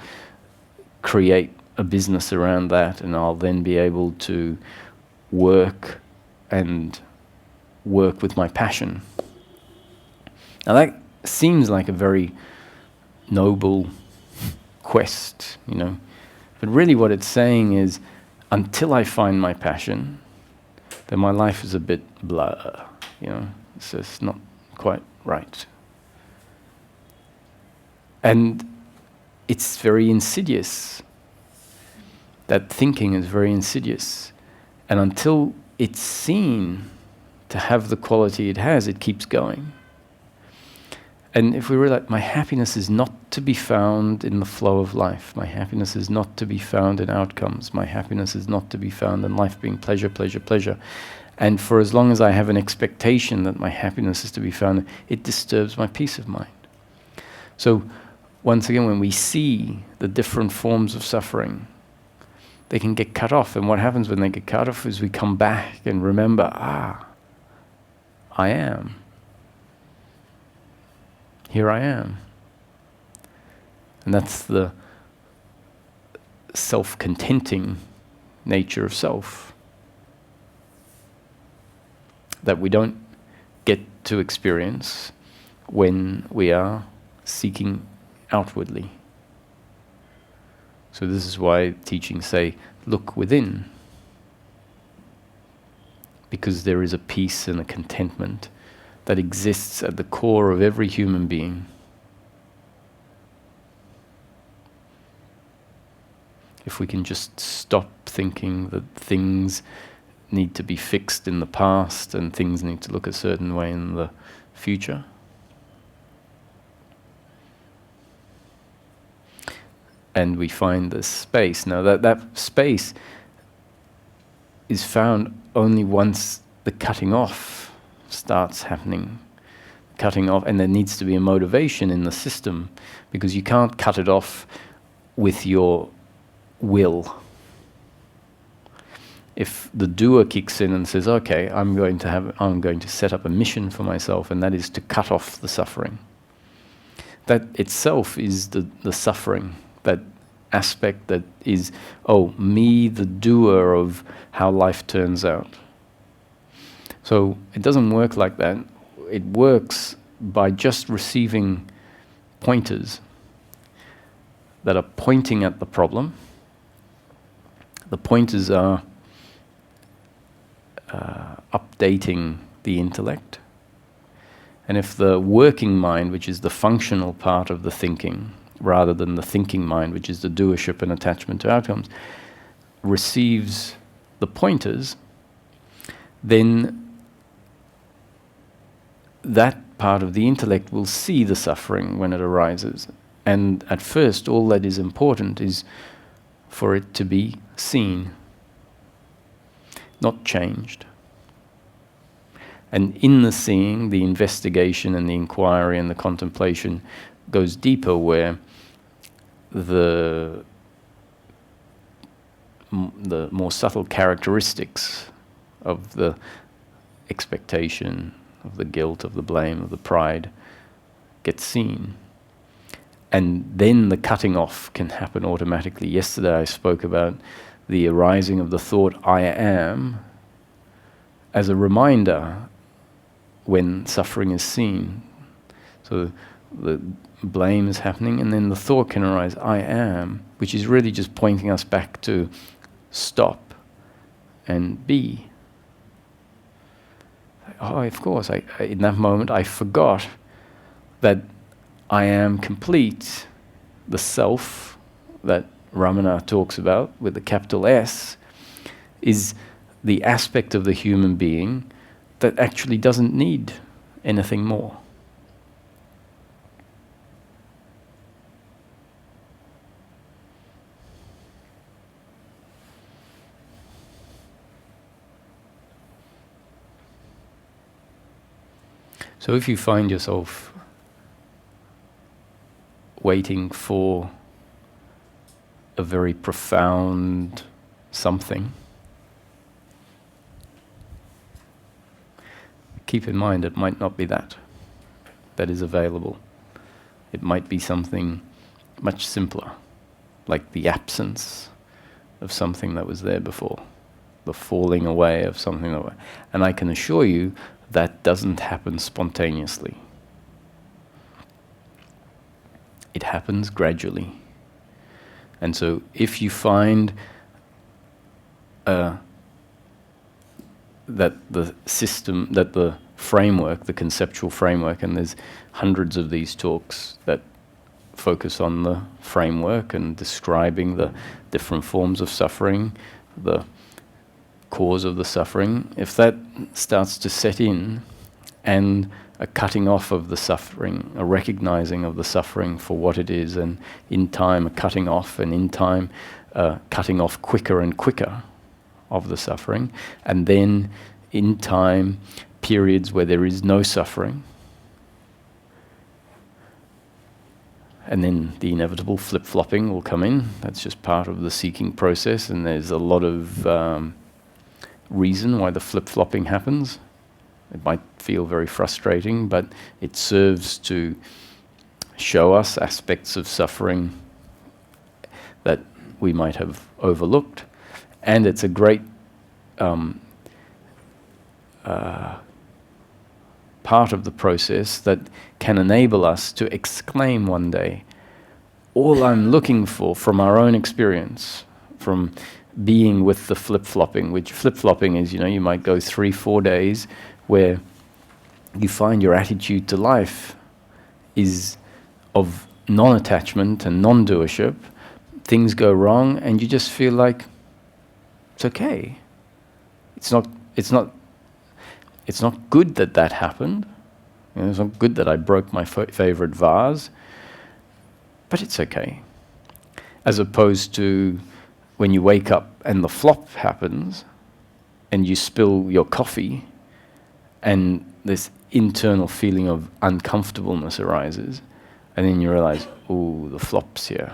create a business around that, and I'll then be able to work with my passion. Now that seems like a very noble quest, you know, but really what it's saying is, until I find my passion, then my life is a bit blur, you know, it's just not quite right. And it's very insidious. That thinking is very insidious. And until it's seen to have the quality it has, it keeps going. And if we realize my happiness is not to be found in the flow of life, my happiness is not to be found in outcomes, my happiness is not to be found in life being pleasure, pleasure, pleasure. And for as long as I have an expectation that my happiness is to be found, it disturbs my peace of mind. So once again, when we see the different forms of suffering, they can get cut off. And what happens when they get cut off is we come back and remember, I am. Here I am. And that's the self-contenting nature of self that we don't get to experience when we are seeking outwardly. So this is why teachings say, look within. Because there is a peace and a contentment that exists at the core of every human being. If we can just stop thinking that things need to be fixed in the past and things need to look a certain way in the future. And we find this space. Now that space is found only once the cutting off starts happening. Cutting off, and there needs to be a motivation in the system, because you can't cut it off with your will. If the doer kicks in and says, okay, I'm going to set up a mission for myself, and that is to cut off the suffering. That itself is the suffering, that aspect that is, me, the doer of how life turns out. So it doesn't work like that. It works by just receiving pointers that are pointing at the problem. The pointers are updating the intellect. And if the working mind, which is the functional part of the thinking, rather than the thinking mind, which is the doership and attachment to outcomes, receives the pointers, then that part of the intellect will see the suffering when it arises. And at first, all that is important is for it to be seen, not changed. And in the seeing, the investigation and the inquiry and the contemplation goes deeper, where the more subtle characteristics of the expectation, of the guilt, of the blame, of the pride get seen. And then the cutting off can happen automatically. Yesterday I spoke about the arising of the thought, I am, as a reminder when suffering is seen. So the blame is happening, and then the thought can arise, I am, which is really just pointing us back to stop and be. Of course, in that moment I forgot that I am complete. The self that Ramana talks about with the capital S is the aspect of the human being that actually doesn't need anything more. So if you find yourself waiting for a very profound something, keep in mind it might not be that is available. It might be something much simpler, like the absence of something that was there before, the falling away of something that was. And I can assure you that doesn't happen spontaneously. It happens gradually. And so if you find that the system, that the framework, the conceptual framework, and there's hundreds of these talks that focus on the framework and describing the different forms of suffering, the cause of the suffering, if that starts to set in, and a cutting off of the suffering, a recognizing of the suffering for what it is, and in time a cutting off, and in time cutting off quicker and quicker of the suffering, and then in time periods where there is no suffering, and then the inevitable flip-flopping will come in. That's just part of the seeking process, and there's a lot of reason why the flip-flopping happens. It might feel very frustrating, but it serves to show us aspects of suffering that we might have overlooked, and it's a great part of the process that can enable us to exclaim one day, all I'm looking for from our own experience, from being with the flip-flopping, which flip-flopping is, you might go 3-4 days where you find your attitude to life is of non-attachment and non-doership. Things go wrong and you just feel like it's okay. It's not good that happened. It's not good that I broke my favorite vase, but it's okay. As opposed to when you wake up and the flop happens and you spill your coffee and this internal feeling of uncomfortableness arises, and then you realize, oh, the flop's here.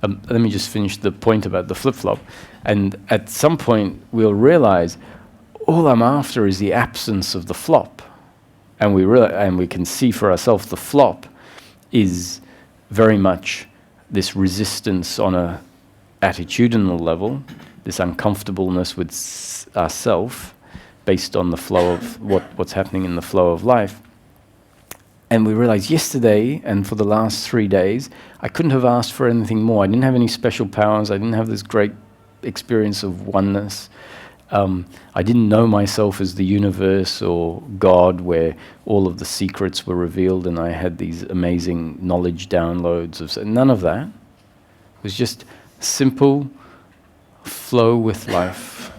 Let me just finish the point about the flip-flop. And at some point, we'll realize all I'm after is the absence of the flop. And we can see for ourselves the flop is very much this resistance on a attitudinal level, this uncomfortableness with ourself based on the flow of what's happening in the flow of life. And we realized yesterday and for the last 3 days, I couldn't have asked for anything more. I didn't have any special powers. I didn't have this great experience of oneness. I didn't know myself as the universe or God, where all of the secrets were revealed and I had these amazing knowledge downloads. None of that. It was just simple flow with life,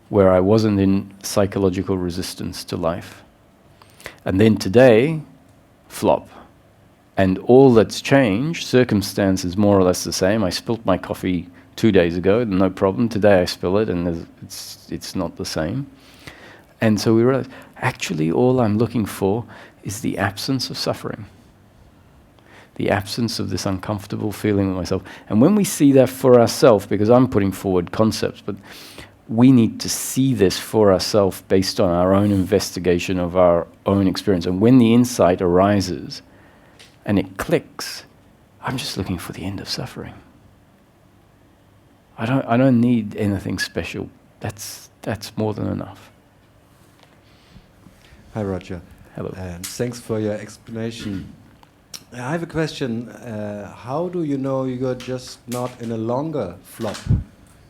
where I wasn't in psychological resistance to life. And then today, flop. And all that's changed, circumstances more or less the same. I spilt my coffee 2 days ago, no problem. Today I spill it and it's not the same. And so we realized, actually all I'm looking for is the absence of suffering. The absence of this uncomfortable feeling with myself. And when we see that for ourselves, because I'm putting forward concepts, but we need to see this for ourselves based on our own investigation of our own experience. And when the insight arises and it clicks, I'm just looking for the end of suffering. I don't need anything special. That's more than enough. Hi, Roger. Hello. Thanks for your explanation. I have a question. How do you know you're just not in a longer flop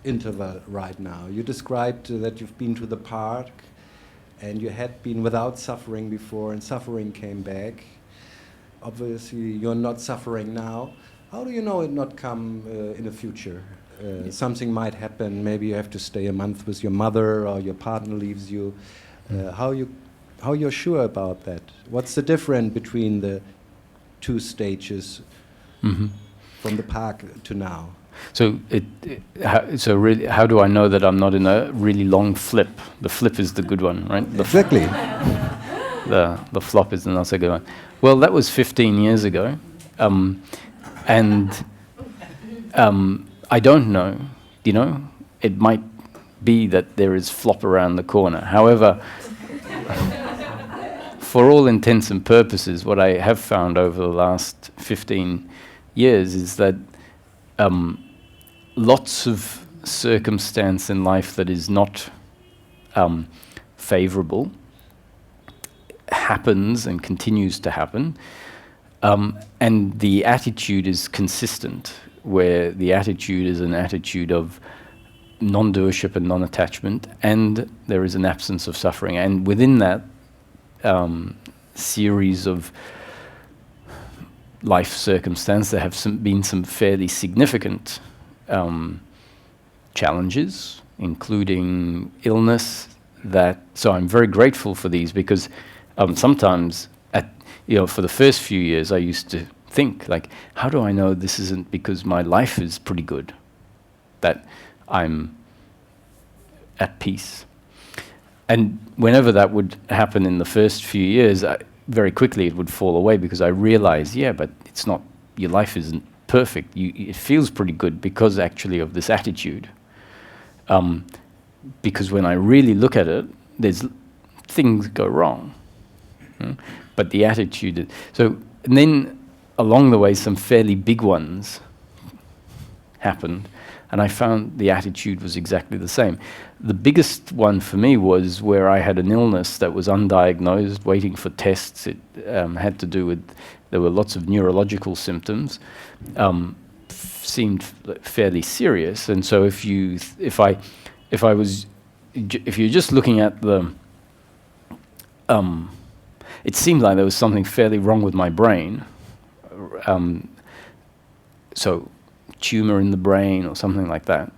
interval right now? You described that you've been to the park and you had been without suffering before and suffering came back. Obviously, you're not suffering now. How do you know it not come in the future? Something might happen. Maybe you have to stay a month with your mother or your partner leaves you. How you're sure about that? What's the difference between the two stages? Mm-hmm. from the park to now? So so really, how do I know that I'm not in a really long flip? The flip is the good one, right? Exactly. The flop is the not so good one. Well, that was 15 years ago, and I don't know. You know, it might be that there is flop around the corner. However, for all intents and purposes, what I have found over the last 15 years is that lots of circumstance in life that is not favorable happens and continues to happen, and the attitude is consistent, where the attitude is an attitude of non-doership and non-attachment, and there is an absence of suffering. And within that series of life circumstances, there have been some fairly significant challenges, including illness. So I'm very grateful for these, because sometimes, for the first few years, I used to think, like, how do I know this isn't because my life is pretty good, that I'm at peace? And whenever that would happen in the first few years, very quickly it would fall away, because I realized, but it's not, your life isn't perfect. It feels pretty good because actually of this attitude. Because when I really look at it, things go wrong. But the attitude, and then along the way some fairly big ones happened, and I found the attitude was exactly the same. The biggest one for me was where I had an illness that was undiagnosed, waiting for tests. It had to do with, there were lots of neurological symptoms, seemed fairly serious. And so if you're just looking at the, it seemed like there was something fairly wrong with my brain. So tumor in the brain or something like that.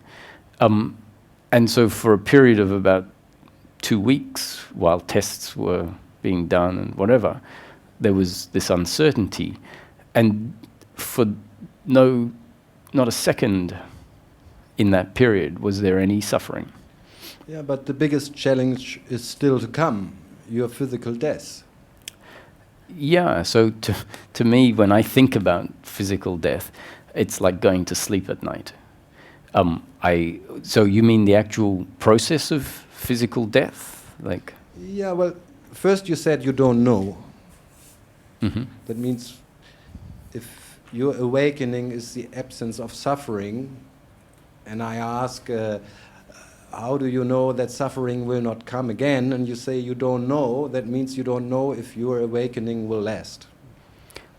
And so for a period of about 2 weeks, while tests were being done and whatever, there was this uncertainty. And for not a second in that period was there any suffering. Yeah, but the biggest challenge is still to come, your physical death. Yeah, so to me, when I think about physical death, it's like going to sleep at night. So you mean the actual process of physical death? Like? Yeah, well, first you said you don't know. Mm-hmm. That means if your awakening is the absence of suffering, and I ask, how do you know that suffering will not come again? And you say you don't know, that means you don't know if your awakening will last.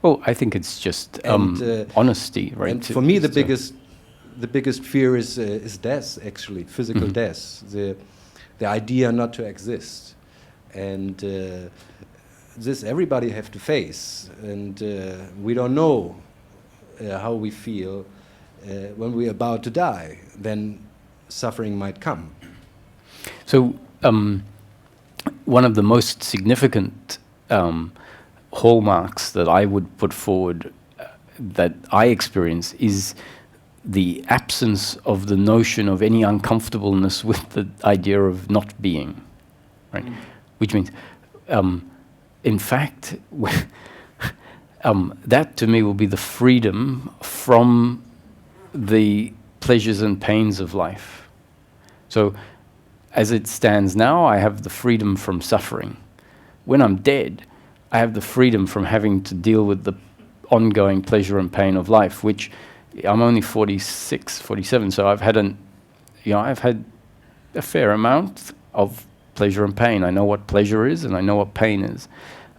Well, I think it's just honesty, right? And for me, the biggest fear is death, actually, physical death, the idea not to exist. And this everybody have to face. And we don't know how we feel when we're about to die. Then suffering might come. So one of the most significant hallmarks that I would put forward that I experience is the absence of the notion of any uncomfortableness with the idea of not being, right? Which means, in fact, that to me will be the freedom from the pleasures and pains of life. So as it stands now, I have the freedom from suffering. When I'm dead, I have the freedom from having to deal with the ongoing pleasure and pain of life, which I'm only 46, 47, so I've had a fair amount of pleasure and pain. I know what pleasure is and I know what pain is.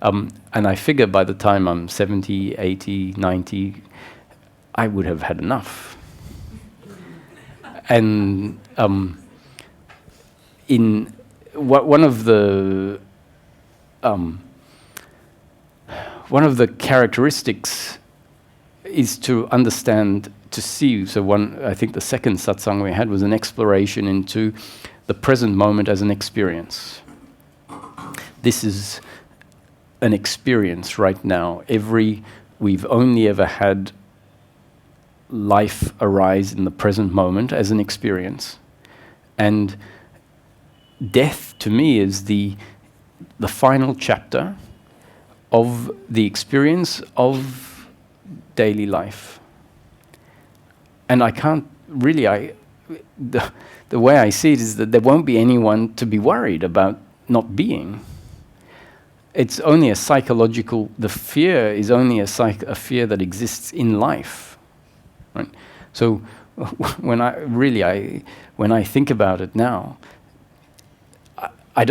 And I figure by the time I'm 70, 80, 90, I would have had enough. And in one of the characteristics is to understand, to see. So I think the second satsang we had was an exploration into the present moment as an experience. This is an experience right now. We've only ever had life arise in the present moment as an experience. And death, to me, is the final chapter of the experience of daily life. And I can't really, the way I see it is that there won't be anyone to be worried about not being. It's only a psychological, the fear is only a fear that exists in life. Right? So when I think about it now, I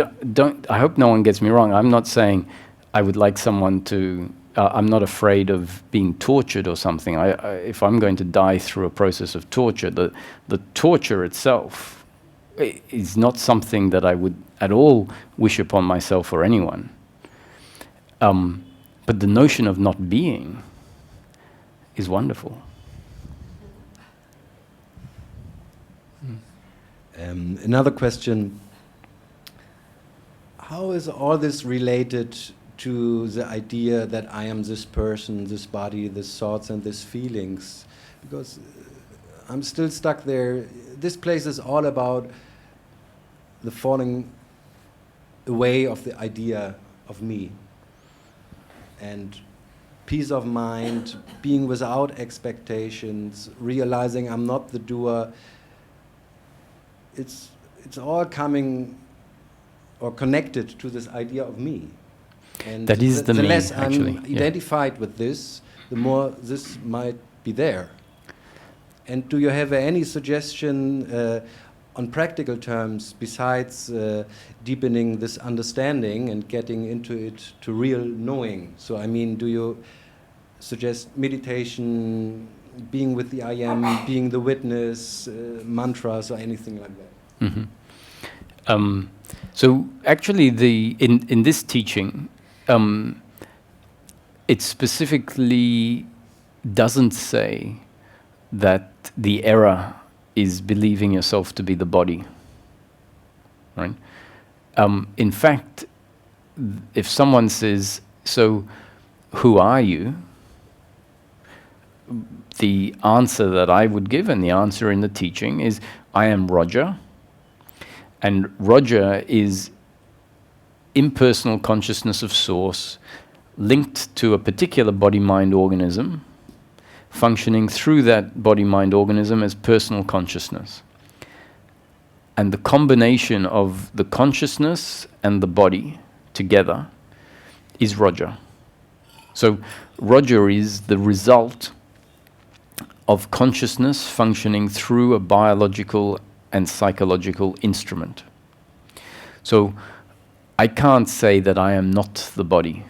hope no one gets me wrong. I'm not saying I would like someone to, I'm not afraid of being tortured or something. If I'm going to die through a process of torture, the torture itself is not something that I would at all wish upon myself or anyone. But the notion of not being is wonderful. Another question. How is all this related to the idea that I am this person, this body, this thoughts and these feelings? Because I'm still stuck there. This place is all about the falling away of the idea of me. And peace of mind, being without expectations, realizing I'm not the doer. It's all coming or connected to this idea of me. And that is the me, less actually. I'm identified with this, the more this might be there. And do you have any suggestion on practical terms besides deepening this understanding and getting into it to real knowing? So I mean, do you suggest meditation, being with the I am, being the witness, mantras or anything like that? Mm-hmm. So actually in this teaching, it specifically doesn't say that the error is believing yourself to be the body, right? In fact, if someone says, so who are you? The answer that I would give, and the answer in the teaching, is I am Roger. And Roger is impersonal consciousness of source linked to a particular body-mind organism, functioning through that body-mind organism as personal consciousness. And the combination of the consciousness and the body together is Roger. So Roger is the result of consciousness functioning through a biological and psychological instrument. So I can't say that I am not the body.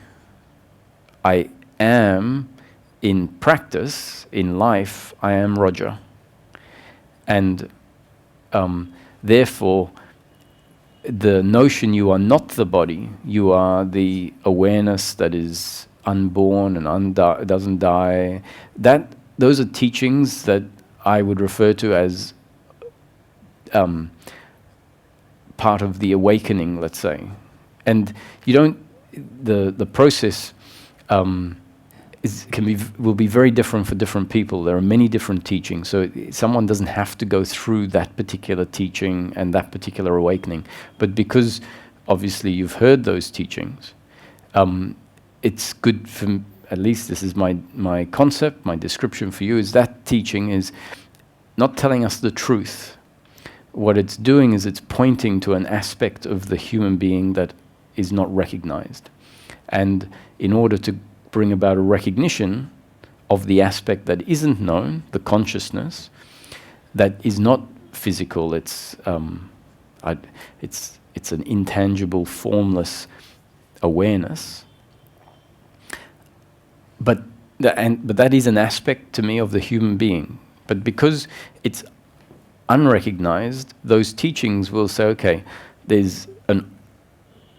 I am, in practice, in life, I am Roger. And therefore, the notion you are not the body, you are the awareness that is unborn and doesn't die, those are teachings that I would refer to as part of the awakening, let's say. And you don't, the process will be very different for different people. There are many different teachings, so someone doesn't have to go through that particular teaching and that particular awakening. But because obviously you've heard those teachings, it's good for, at least this is my concept, my description for you, is that teaching is not telling us the truth. What it's doing is it's pointing to an aspect of the human being that is not recognized. And in order to bring about a recognition of the aspect that isn't known, the consciousness, that is not physical, it's an intangible, formless awareness. But that is an aspect to me of the human being. But because it's unrecognized, those teachings will say, okay, there's an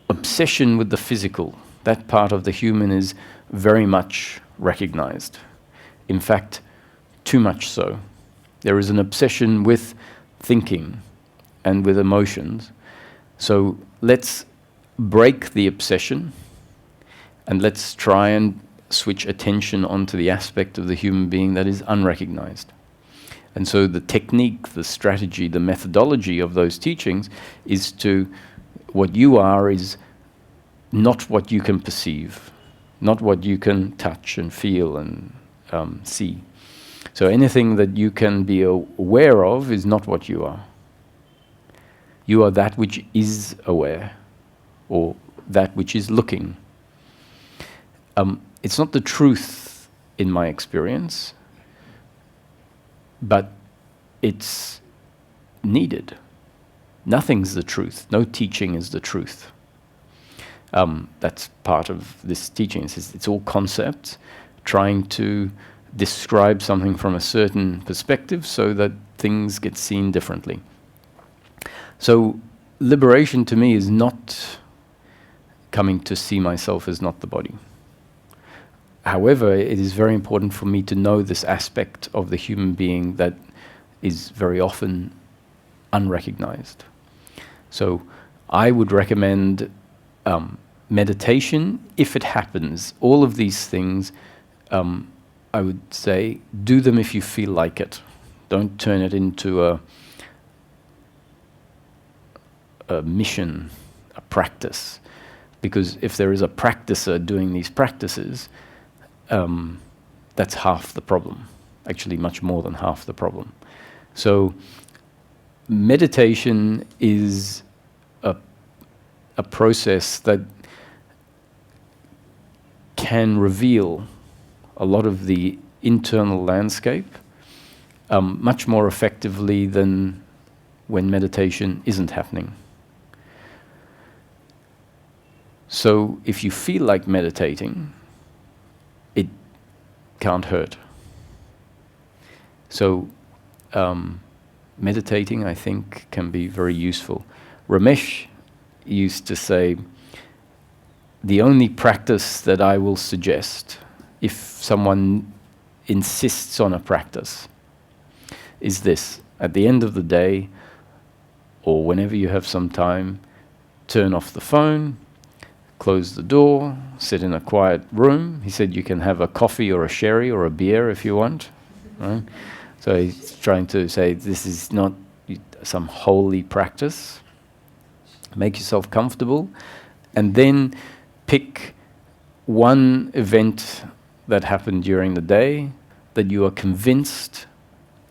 obsession with the physical. That part of the human is very much recognized. In fact, too much so. There is an obsession with thinking and with emotions. So let's break the obsession and let's try and switch attention onto the aspect of the human being that is unrecognized. And so the technique, the strategy, the methodology of those teachings is to, what you are is not what you can perceive, not what you can touch and feel and see. So anything that you can be aware of is not what you are. You are that which is aware, or that which is looking. It's not the truth in my experience, but it's needed. Nothing's the truth. No teaching is the truth. That's part of this teaching. It's all concepts trying to describe something from a certain perspective so that things get seen differently. So liberation to me is not coming to see myself as not the body. However, it is very important for me to know this aspect of the human being that is very often unrecognized. So I would recommend meditation if it happens. All of these things, I would say, do them if you feel like it. Don't turn it into a mission, a practice. Because if there is a practicer doing these practices, that's half the problem. Actually, much more than half the problem. So meditation is a process that can reveal a lot of the internal landscape much more effectively than when meditation isn't happening. So if you feel like meditating, it can't hurt. So meditating, I think, can be very useful. Ramesh used to say, the only practice that I will suggest if someone insists on a practice is this: at the end of the day, or whenever you have some time, turn off the phone, close the door, sit in a quiet room. He said you can have a coffee or a sherry or a beer if you want. Right? So he's trying to say this is not some holy practice. Make yourself comfortable, and then pick one event that happened during the day that you are convinced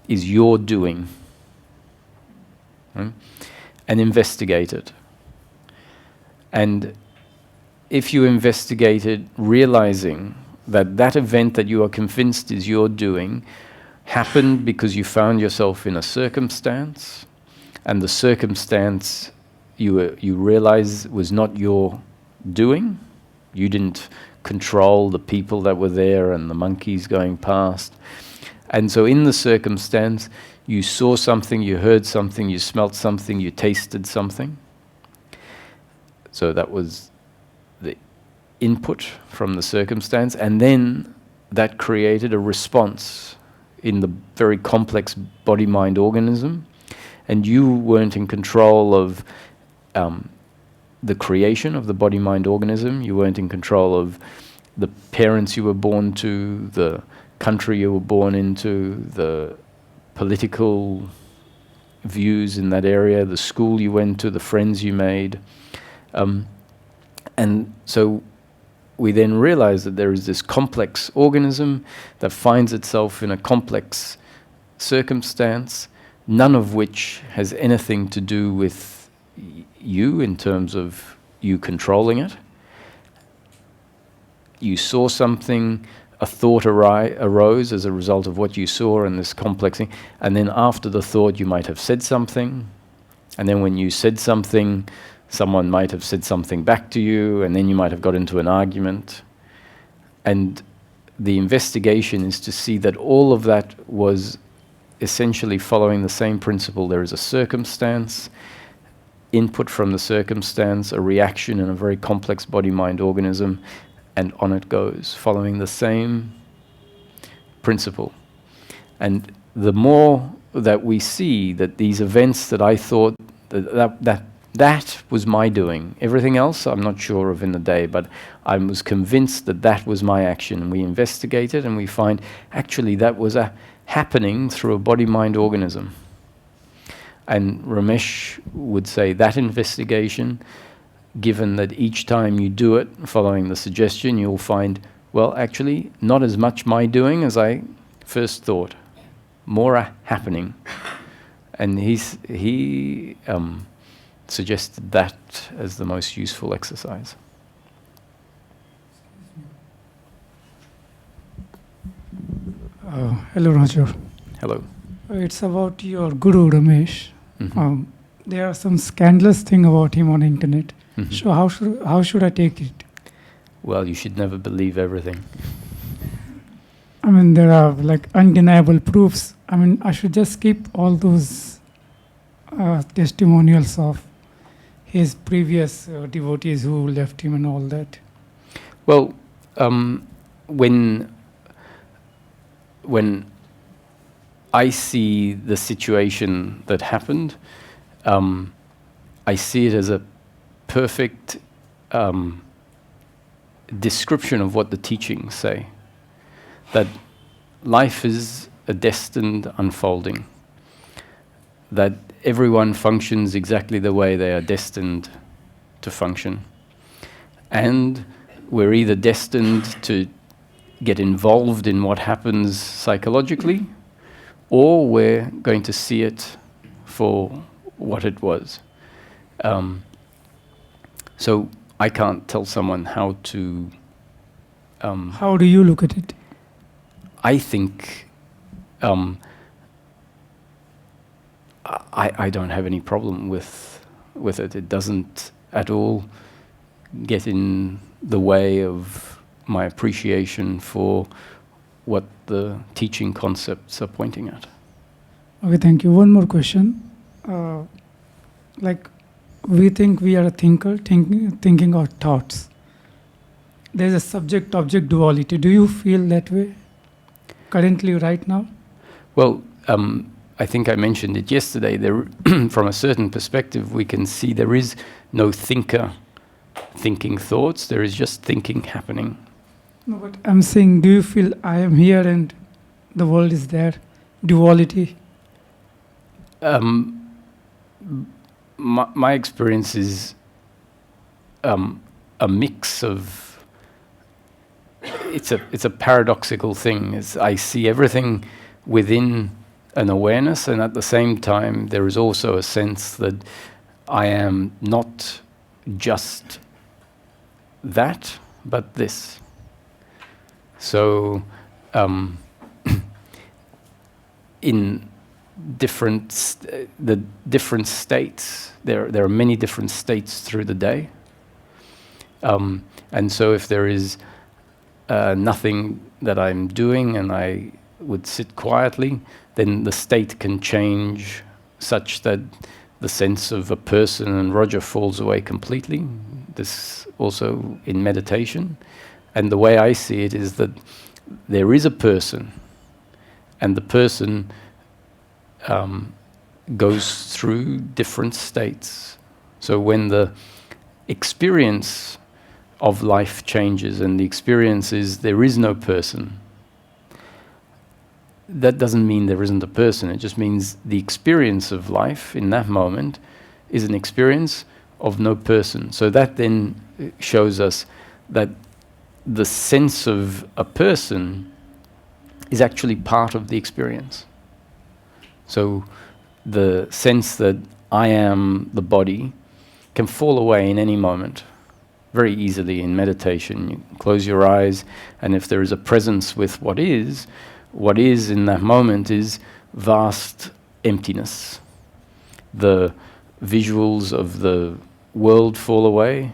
is your doing, right? And investigate it. And if you investigate it, realizing that that event that you are convinced is your doing happened because you found yourself in a circumstance, and the circumstance you realize was not your doing. You didn't control the people that were there and the monkeys going past. And so in the circumstance, you saw something, you heard something, you smelt something, you tasted something. So that was the input from the circumstance, and then that created a response in the very complex body-mind organism, and you weren't in control of the creation of the body-mind organism. You weren't in control of the parents you were born to, the country you were born into, the political views in that area, the school you went to, the friends you made. And so we then realize that there is this complex organism that finds itself in a complex circumstance, none of which has anything to do with you in terms of you controlling it. You saw something, a thought arose as a result of what you saw in this complex thing, and then after the thought you might have said something, and then when you said something, someone might have said something back to you, and then you might have got into an argument. And the investigation is to see that all of that was essentially following the same principle. There is a circumstance, input from the circumstance, a reaction in a very complex body-mind organism, and on it goes, following the same principle. And the more that we see that these events that I thought that was my doing, everything else I'm not sure of in the day, but I was convinced that that was my action, and we investigate it and we find actually that was happening through a body-mind organism. And Ramesh would say that investigation, given that each time you do it, following the suggestion, you'll find, well, actually, not as much my doing as I first thought. More are happening. And he suggested that as the most useful exercise. Hello, Roger. Hello. It's about your guru, Ramesh. Mm-hmm. There are some scandalous thing about him on internet. Mm-hmm. So how should I take it? Well, you should never believe everything. I mean, there are like undeniable proofs. I mean, I should just keep all those testimonials of his previous devotees who left him and all that. Well, when I see the situation that happened, I see it as a perfect description of what the teachings say. That life is a destined unfolding. That everyone functions exactly the way they are destined to function. And we're either destined to get involved in what happens psychologically, or we're going to see it for what it was. So I can't tell someone how to... How do you look at it? I think I don't have any problem with it. It doesn't at all get in the way of my appreciation for what the teaching concepts are pointing at. Okay, thank you. One more question. Like, we think we are a thinker, thinking our thoughts. There's a subject-object duality. Do you feel that way currently, right now? Well, I think I mentioned it yesterday. There, from a certain perspective, we can see there is no thinker thinking thoughts. There is just thinking happening. No, but I'm saying, do you feel I am here and the world is there? Duality? My experience is a mix of... It's a paradoxical thing. I see everything within an awareness, and at the same time there is also a sense that I am not just that, but this. So in the different states, there are many different states through the day, and so if there is nothing that I'm doing and I would sit quietly, then the state can change such that the sense of a person and Roger falls away completely. This also in meditation. And the way I see it is that there is a person, and the person goes through different states. So when the experience of life changes and the experience is there is no person, that doesn't mean there isn't a person. It just means the experience of life in that moment is an experience of no person. So that then shows us that the sense of a person is actually part of the experience. So the sense that I am the body can fall away in any moment, very easily in meditation. You close your eyes, and if there is a presence with what is in that moment is vast emptiness. The visuals of the world fall away,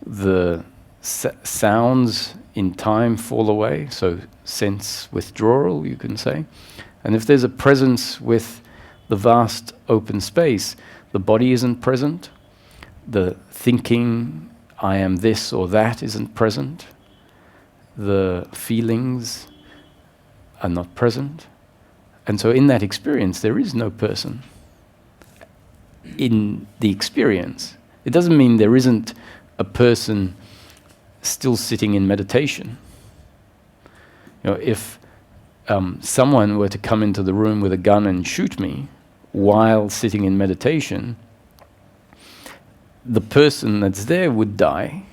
the sounds in time fall away, so sense withdrawal, you can say. And if there's a presence with the vast open space, the body isn't present, the thinking, I am this or that, isn't present, the feelings are not present. And so in that experience, there is no person. In the experience, it doesn't mean there isn't a person still sitting in meditation. You know, if someone were to come into the room with a gun and shoot me while sitting in meditation, the person that's there would die.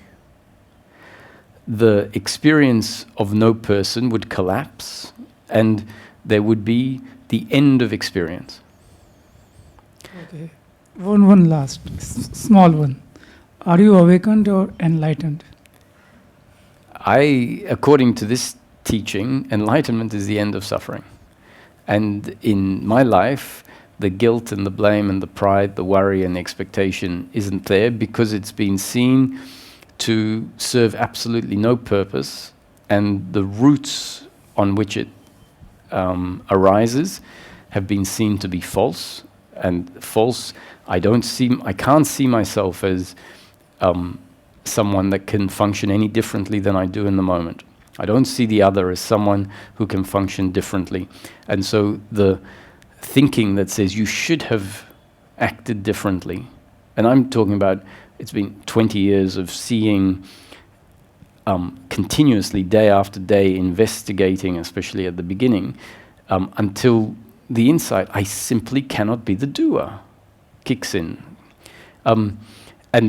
The experience of no person would collapse, and there would be the end of experience. Okay. One last, small one. Are you awakened or enlightened? According to this teaching, enlightenment is the end of suffering. And in my life, the guilt and the blame and the pride, the worry and the expectation isn't there, because it's been seen to serve absolutely no purpose, and the roots on which it arises have been seen to be false. And false, I can't see myself as someone that can function any differently than I do in the moment. I don't see the other as someone who can function differently. And so the thinking that says you should have acted differently, and I'm talking about, it's been 20 years of seeing continuously, day after day, investigating, especially at the beginning, until the insight, I simply cannot be the doer, kicks in. And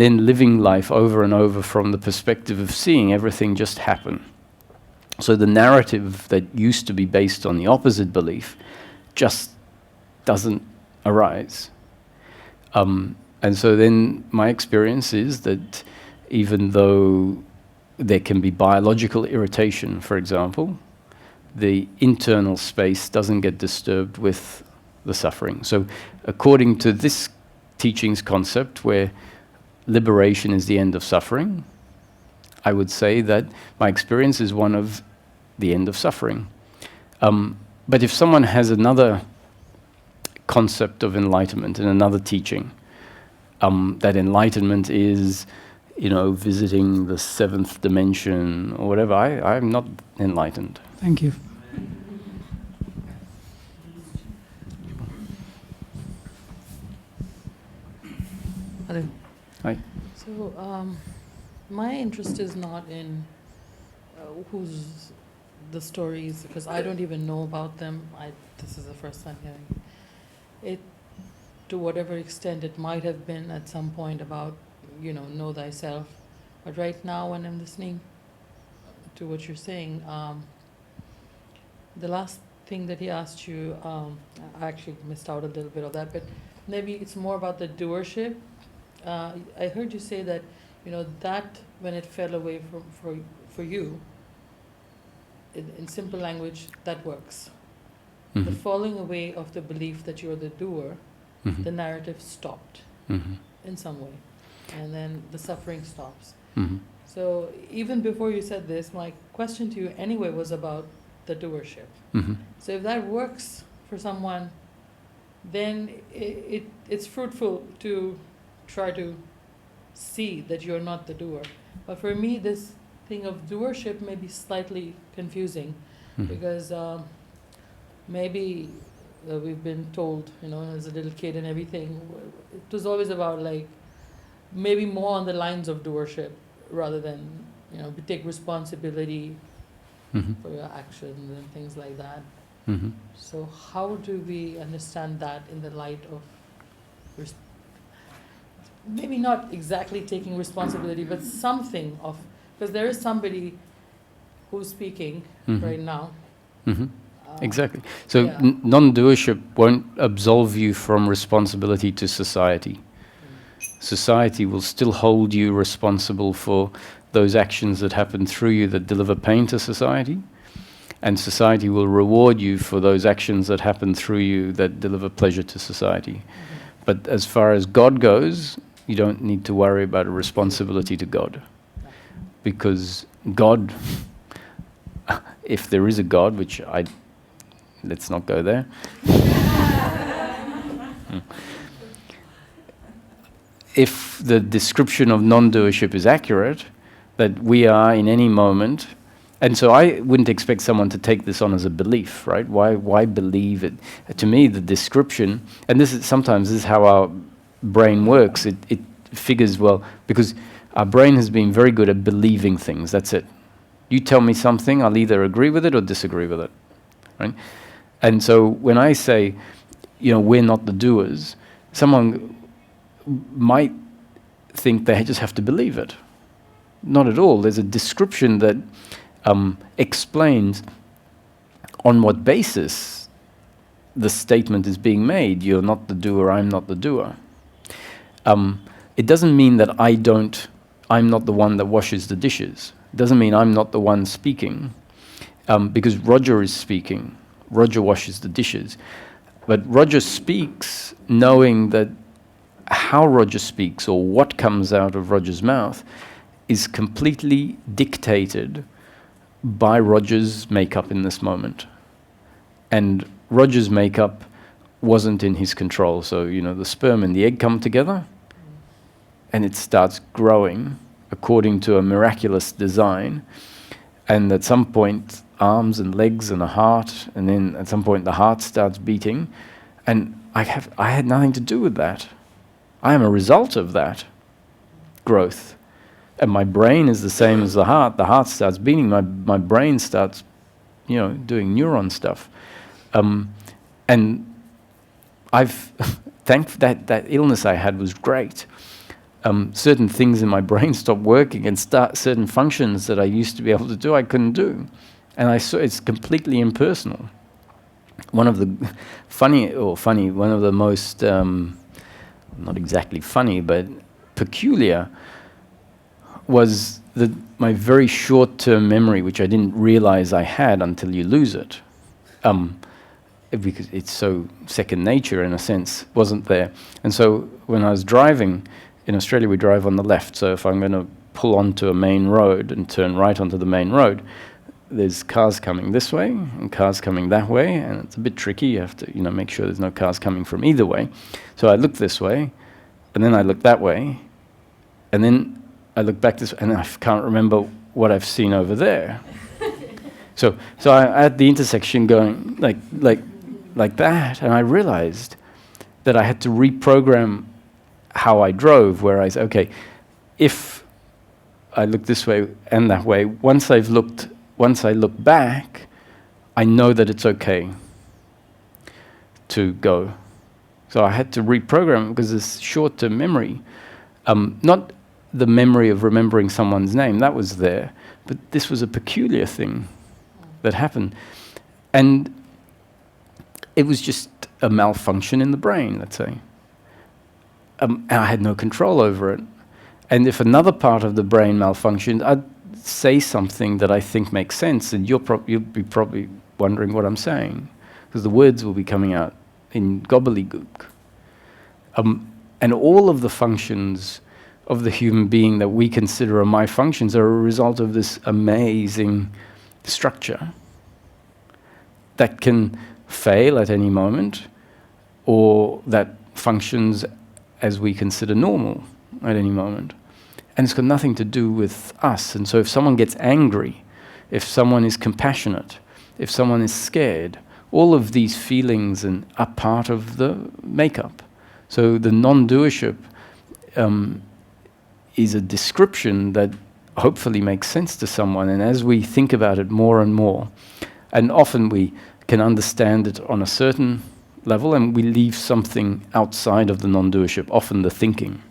then living life over and over from the perspective of seeing everything just happen. So the narrative that used to be based on the opposite belief just doesn't arise. And so then my experience is that even though there can be biological irritation, for example, the internal space doesn't get disturbed with the suffering. So according to this teaching's concept, where liberation is the end of suffering, I would say that my experience is one of the end of suffering. But if someone has another concept of enlightenment and another teaching, that enlightenment is, visiting the seventh dimension or whatever, I'm not enlightened. Thank you. Hello. Hi. So, my interest is not in who's the stories, because I don't even know about them. This is the first time hearing it. To whatever extent it might have been at some point about, know thyself. But right now, when I'm listening to what you're saying, the last thing that he asked you, I actually missed out a little bit of that, but maybe it's more about the doership. I heard you say that, that when it fell away for you, in simple language, that works. Mm-hmm. The falling away of the belief that you're the doer, Mm-hmm. the narrative stopped Mm-hmm. in some way, and then the suffering stops. Mm-hmm. So even before you said this, my question to you anyway was about the doership. Mm-hmm. So if that works for someone, then it's fruitful to try to see that you're not the doer. But for me, this thing of doership may be slightly confusing, Mm-hmm. because maybe we've been told, as a little kid and everything, it was always about maybe more on the lines of doership rather than, take responsibility Mm-hmm. for your actions and things like that. Mm-hmm. So how do we understand that in the light of maybe not exactly taking responsibility, but something of, because there is somebody who's speaking Mm-hmm. right now. Mm-hmm. Exactly. So yeah. non-doership won't absolve you from responsibility to society. Society will still hold you responsible for those actions that happen through you that deliver pain to society, and society will reward you for those actions that happen through you that deliver pleasure to society. Mm-hmm. But as far as God goes, you don't need to worry about a responsibility to God, because God, if there is a God, which let's not go there. If the description of non-doership is accurate, that we are in any moment, and so I wouldn't expect someone to take this on as a belief, right? Why believe it? To me, the description, and sometimes this is how our brain works. It figures, well, because our brain has been very good at believing things. That's it. You tell me something, I'll either agree with it or disagree with it. right? And so when I say, we're not the doers, someone might think they just have to believe it. Not at all. There's a description that explains on what basis the statement is being made. You're not the doer, I'm not the doer. It doesn't mean that I'm not the one that washes the dishes. It doesn't mean I'm not the one speaking, because Roger is speaking. Roger washes the dishes. But Roger speaks knowing that how Roger speaks or what comes out of Roger's mouth is completely dictated by Roger's makeup in this moment. And Roger's makeup wasn't in his control. So, the sperm and the egg come together and it starts growing according to a miraculous design. And at some point, arms and legs and a heart, and then at some point the heart starts beating. And I had nothing to do with that. I am a result of that growth. And my brain is the same as the heart. The heart starts beating. My brain starts, doing neuron stuff. And I've that illness I had was great. Certain things in my brain stopped working, and certain functions that I used to be able to do, I couldn't do. And I saw it's completely impersonal. One of the one of the most, not exactly funny, but peculiar, was my very short-term memory, which I didn't realize I had until you lose it. Because it's so second nature in a sense, wasn't there. And so when I was driving, in Australia we drive on the left, so if I'm going to pull onto a main road and turn right onto the main road, there's cars coming this way and cars coming that way, and it's a bit tricky. You have to make sure there's no cars coming from either way. So I look this way, and then I look that way, and then I look back this way, and I can't remember what I've seen over there. So I'm at the intersection going like that, and I realized that I had to reprogram how I drove, where I said, okay, if I look this way and that way, once I look back, I know that it's okay to go. So I had to reprogram, because this short-term memory, not the memory of remembering someone's name, that was there, but this was a peculiar thing that happened. And it was just a malfunction in the brain, let's say. And I had no control over it. And if another part of the brain malfunctioned, I'd say something that I think makes sense, and you'll be probably wondering what I'm saying, because the words will be coming out in gobbledygook. And all of the functions of the human being that we consider are my functions are a result of this amazing structure that can fail at any moment, or that functions as we consider normal at any moment. And it's got nothing to do with us. And so if someone gets angry, if someone is compassionate, if someone is scared, all of these feelings are part of the makeup. So the non-doership is a description that hopefully makes sense to someone. And as we think about it more and more, and often we can understand it on a certain level, and we leave something outside of the non-doership, often the thinking,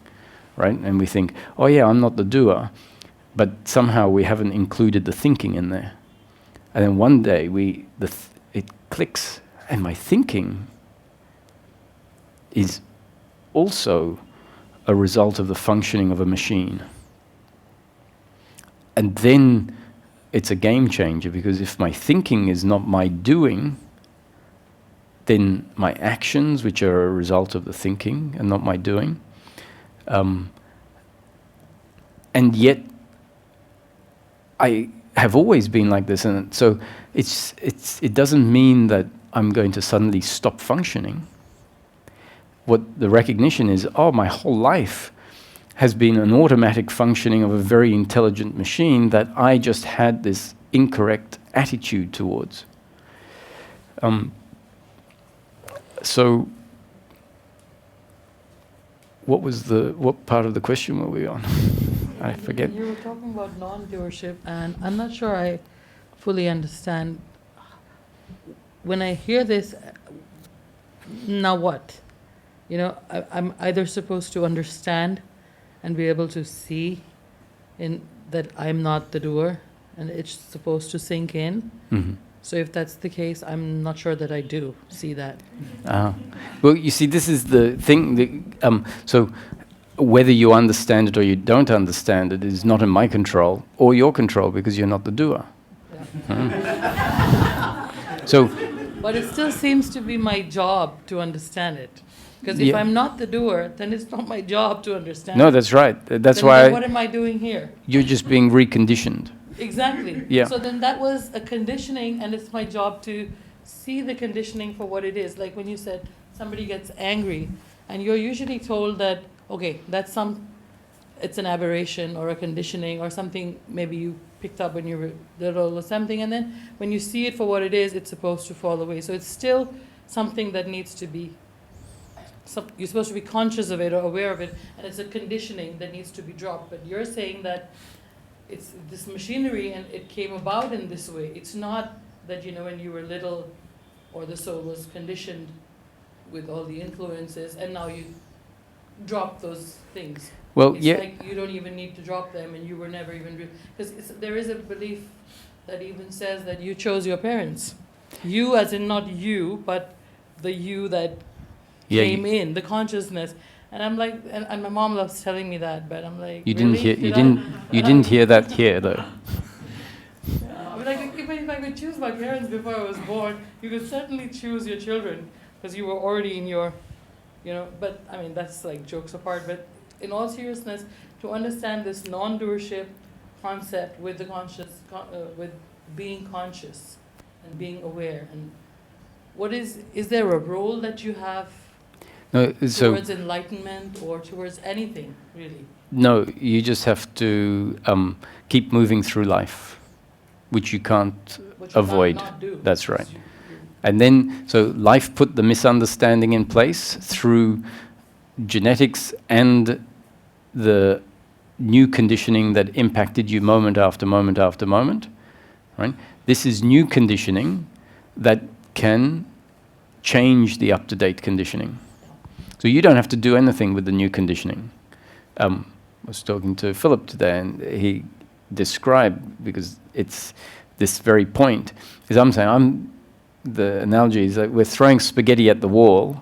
right? And we think, oh yeah, I'm not the doer, but somehow we haven't included the thinking in there. And then one day it clicks, and my thinking is also a result of the functioning of a machine. And then it's a game changer, because if my thinking is not my doing, then my actions, which are a result of the thinking and not my doing, and yet I have always been like this, and so it doesn't mean that I'm going to suddenly stop functioning. What the recognition is, my whole life has been an automatic functioning of a very intelligent machine that I just had this incorrect attitude towards. So what part of the question were we on? I forget. You were talking about non-doership, and I'm not sure I fully understand when I hear this, now what? You know, I'm either supposed to understand and be able to see in that I'm not the doer, and it's supposed to sink in. Mhm. So if that's the case, I'm not sure that I do see that. Well, you see, this is the thing. So whether you understand it or you don't understand it is not in my control or your control, because you're not the doer. So, But it still seems to be my job to understand it. Because if Yeah. I'm not the doer, then it's not my job to understand no, it. that's right. That's Then why what am I doing here? you're just being reconditioned. Exactly. Yeah. So then that was a conditioning, and it's my job to see the conditioning for what it is. Like when you said somebody gets angry, and you're usually told that, okay, it's an aberration or a conditioning or something maybe you picked up when you were little or something, and then when you see it for what it is, it's supposed to fall away. So it's still something that needs to be, you're supposed to be conscious of it or aware of it, and it's a conditioning that needs to be dropped. But you're saying that it's this machinery and it came about in this way. It's not that, you know, when you were little or the soul was conditioned with all the influences and now you drop those things. Well, It's yeah. like you don't even need to drop them and you were never even... Because there is a belief that even says that you chose your parents. You as in not you, but the you that Yeah, came in, the consciousness. And I'm like, and my mom loves telling me that, but I'm like, You didn't really? hear. You didn't hear that here, though. I mean, like, even if I could choose my parents before I was born, you could certainly choose your children because you were already in your, you know. But I mean, that's like jokes apart. But in all seriousness, to understand this non-doership concept with the with being conscious and being aware, and what is there a role that you have No, so towards enlightenment or towards anything really? no, you just have to keep moving through life, which you can't What you avoid. not do. That's right. And then, so life put the misunderstanding in place through genetics and the new conditioning that impacted you moment after moment after moment. Right? This is new conditioning that can change the up-to-date conditioning. So you don't have to do anything with the new conditioning. I was talking to Philip today, and he described, because it's this very point, is the analogy is that we're throwing spaghetti at the wall,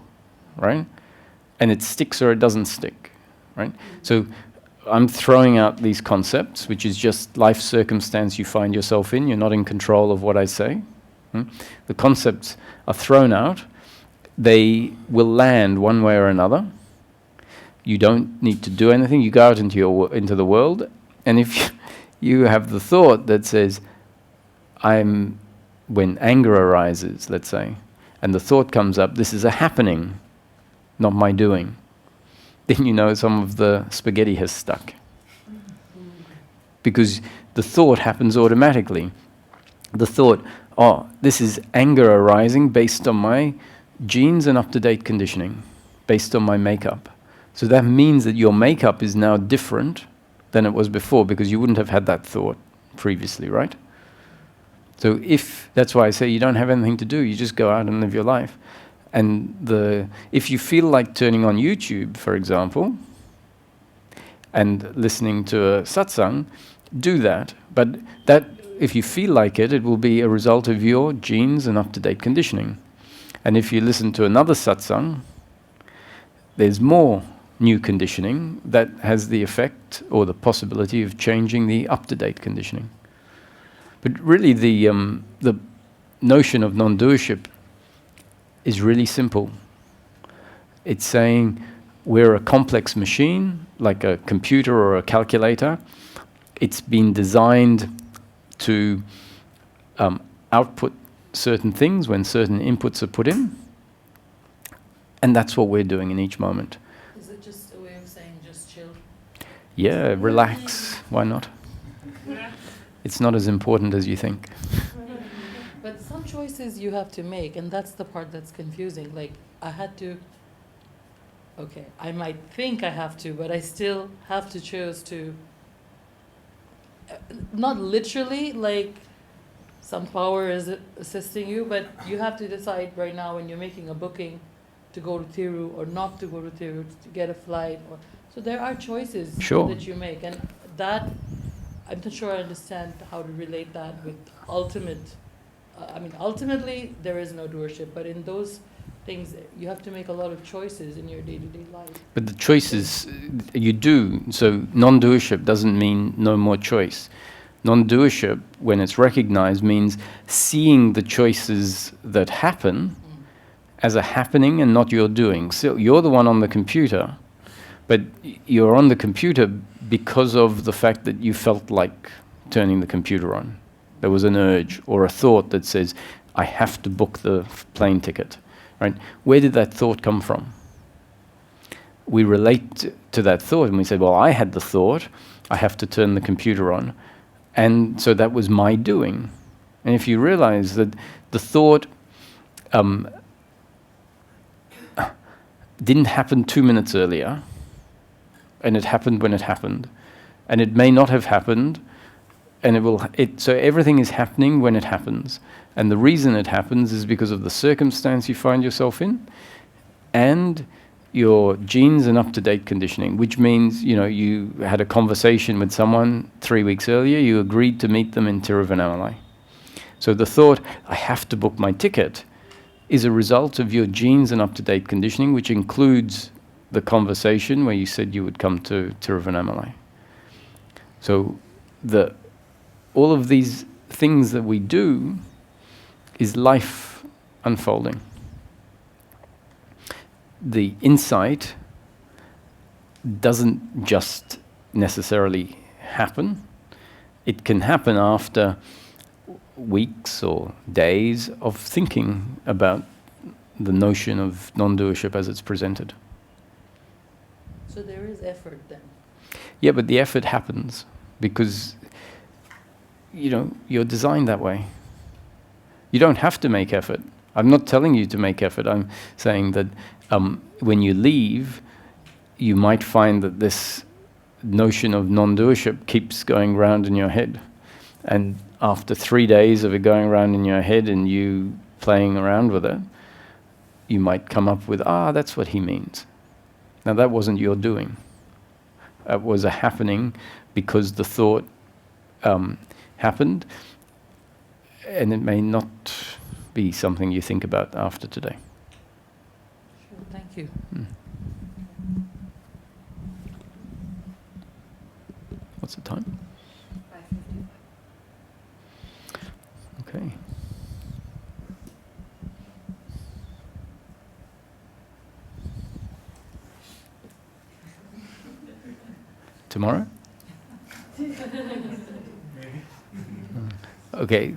right? And it sticks or it doesn't stick, right? So I'm throwing out these concepts, which is just life circumstance you find yourself in. You're not in control of what I say. The concepts are thrown out. They will land one way or another. You don't need to do anything. You go out into the world, and if you have the thought that says, when anger arises, let's say, and the thought comes up, this is a happening, not my doing, then you know some of the spaghetti has stuck. Because the thought happens automatically. The thought, oh, this is anger arising based on my genes and up-to-date conditioning, based on my makeup. So that means that your makeup is now different than it was before, because you wouldn't have had that thought previously, right? So that's why I say you don't have anything to do, you just go out and live your life. And if you feel like turning on YouTube, for example, and listening to a satsang, do that. But that, if you feel like it will be a result of your genes and up-to-date conditioning. And if you listen to another satsang, there's more new conditioning that has the effect or the possibility of changing the up-to-date conditioning. But really the notion of non-doership is really simple. It's saying we're a complex machine, like a computer or a calculator. It's been designed to output certain things when certain inputs are put in. And that's what we're doing in each moment. Is it just a way of saying just chill? Yeah, relax. Why not? It's not as important as you think. But some choices you have to make, and that's the part that's confusing. Like, I had to, okay, I might think I have to, but I still have to choose to, not literally, like, some power is assisting you, but you have to decide right now when you're making a booking to go to Tiru or not to go to Tiru, to get a flight. So there are choices Sure. that you make, and that, I'm not sure I understand how to relate that with ultimate. Ultimately, there is no doership, but in those things, you have to make a lot of choices in your day-to-day life. But the choices you do, so non-doership doesn't mean no more choice. Non-doership, when it's recognized, means seeing the choices that happen as a happening and not your doing. So you're the one on the computer, but you're on the computer because of the fact that you felt like turning the computer on. There was an urge or a thought that says, I have to book the plane ticket. Right? Where did that thought come from? We relate to that thought and we say, well, I had the thought, I have to turn the computer on. And so that was my doing. And if you realize that the thought didn't happen 2 minutes earlier, and it happened when it happened, and it may not have happened, and so everything is happening when it happens. And the reason it happens is because of the circumstance you find yourself in, and your genes and up-to-date conditioning, which means, you had a conversation with someone 3 weeks earlier, you agreed to meet them in Tiruvannamalai. So the thought, I have to book my ticket, is a result of your genes and up-to-date conditioning, which includes the conversation where you said you would come to Tiruvannamalai. So all of these things that we do is life unfolding. The insight doesn't just necessarily happen. It can happen after weeks or days of thinking about the notion of non-doership as it's presented. So there is effort then? Yeah, but the effort happens because, you're designed that way. You don't have to make effort. I'm not telling you to make effort. I'm saying that when you leave, you might find that this notion of non-doership keeps going round in your head. And after 3 days of it going around in your head and you playing around with it, you might come up with, that's what he means. Now that wasn't your doing. It was a happening because the thought happened, and it may not be something you think about after today. Sure, thank you. What's the time? 5:55. Okay. Tomorrow? Okay,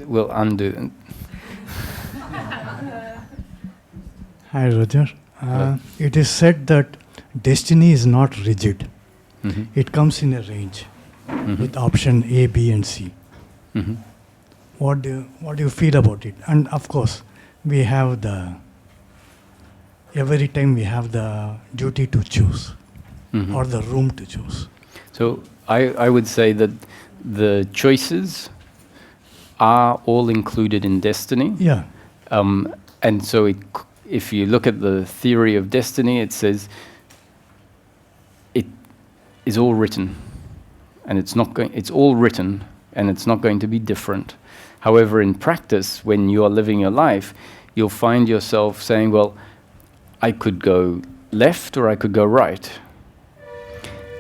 we'll undo. Hi, Roger. It is said that destiny is not rigid. Mm-hmm. It comes in a range with option A, B, and C. Mm-hmm. What do you feel about it? And of course, every time we have the duty to choose or the room to choose. So I would say that the choices are all included in destiny. Yeah. And so if you look at the theory of destiny, it says it is all written, and it's all written, and it's not going to be different. However, in practice, when you are living your life, you'll find yourself saying, well, I could go left or I could go right.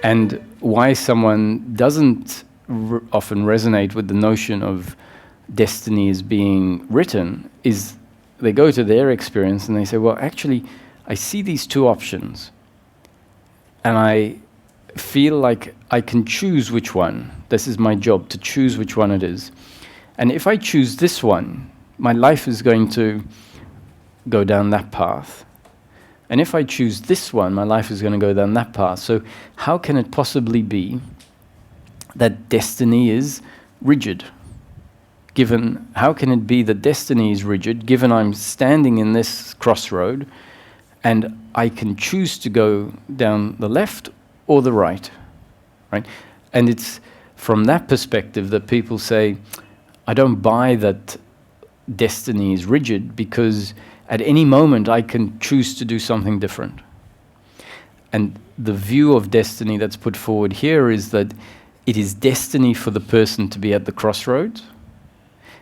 And why someone doesn't often resonate with the notion of destiny as being written is they go to their experience and they say, well, actually, I see these two options, and I feel like I can choose which one. This is my job, to choose which one it is. And if I choose this one, my life is going to go down that path. And if I choose this one, my life is going to go down that path. So how can it possibly be that destiny is rigid? How can it be that destiny is rigid, given I'm standing in this crossroad and I can choose to go down the left or the right? And it's from that perspective that people say, I don't buy that destiny is rigid, because at any moment I can choose to do something different. And the view of destiny that's put forward here is that it is destiny for the person to be at the crossroads.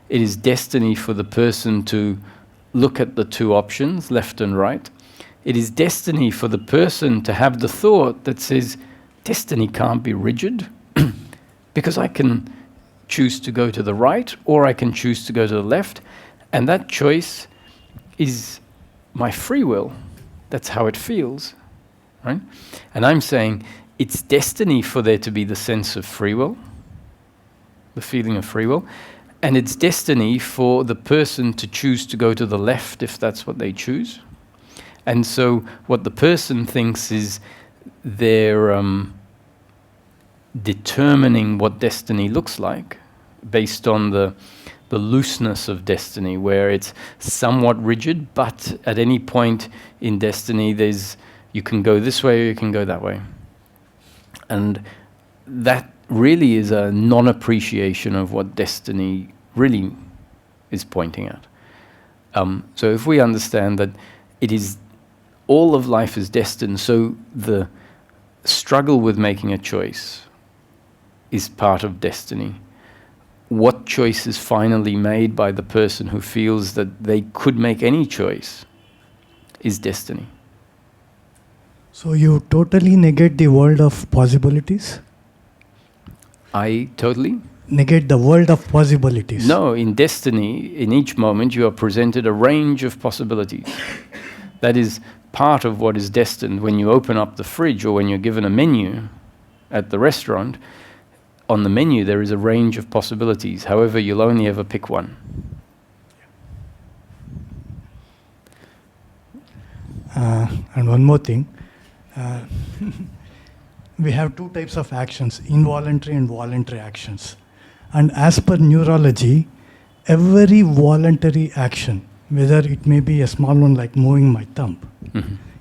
It is destiny for the person to look at the two options, left and right. It is destiny for the person to have the thought that says, destiny can't be rigid, because I can choose to go to the right or I can choose to go to the left, and that choice is my free will. That's how it feels, right? And I'm saying it's destiny for there to be the sense of free will, the feeling of free will, and it's destiny for the person to choose to go to the left if that's what they choose. And so what the person thinks is they're determining what destiny looks like based on the looseness of destiny, where it's somewhat rigid, but at any point in destiny you can go this way or you can go that way. And that really is a non-appreciation of what destiny really is pointing at. So if we understand that it is all of life is destined, so the struggle with making a choice is part of destiny. What choice is finally made by the person who feels that they could make any choice is destiny. So you totally negate the world of possibilities? I totally? Negate the world of possibilities. No, in destiny, in each moment you are presented a range of possibilities. That is part of what is destined. When you open up the fridge or when you're given a menu at the restaurant, on the menu there is a range of possibilities. However, you'll only ever pick one. And one more thing. We have two types of actions, involuntary and voluntary actions. And as per neurology, every voluntary action, whether it may be a small one like moving my thumb,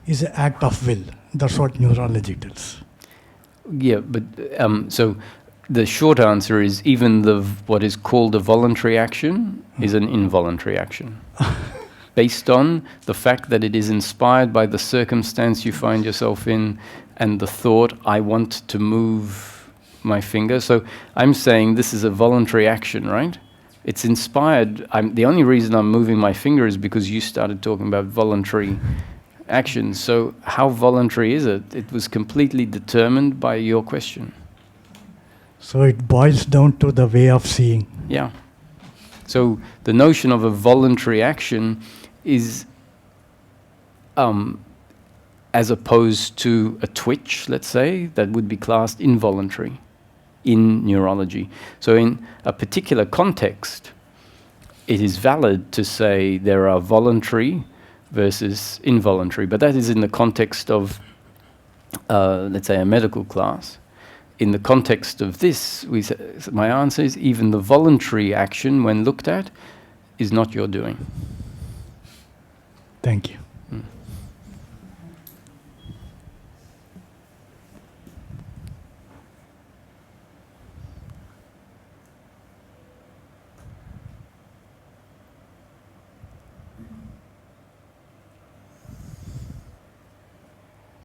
is an act of will. That's what neurology tells. Yeah, but so the short answer is even what is called a voluntary action is an involuntary action. Based on the fact that it is inspired by the circumstance you find yourself in and the thought, I want to move my finger. So I'm saying this is a voluntary action, right? It's inspired. The only reason I'm moving my finger is because you started talking about voluntary actions. So how voluntary is it? It was completely determined by your question. So it boils down to the way of seeing. Yeah. So the notion of a voluntary action is as opposed to a twitch, let's say, that would be classed involuntary in neurology. So in a particular context, it is valid to say there are voluntary versus involuntary, but that is in the context of, let's say, a medical class. In the context of this, my answer is even the voluntary action, when looked at, is not your doing. Thank you.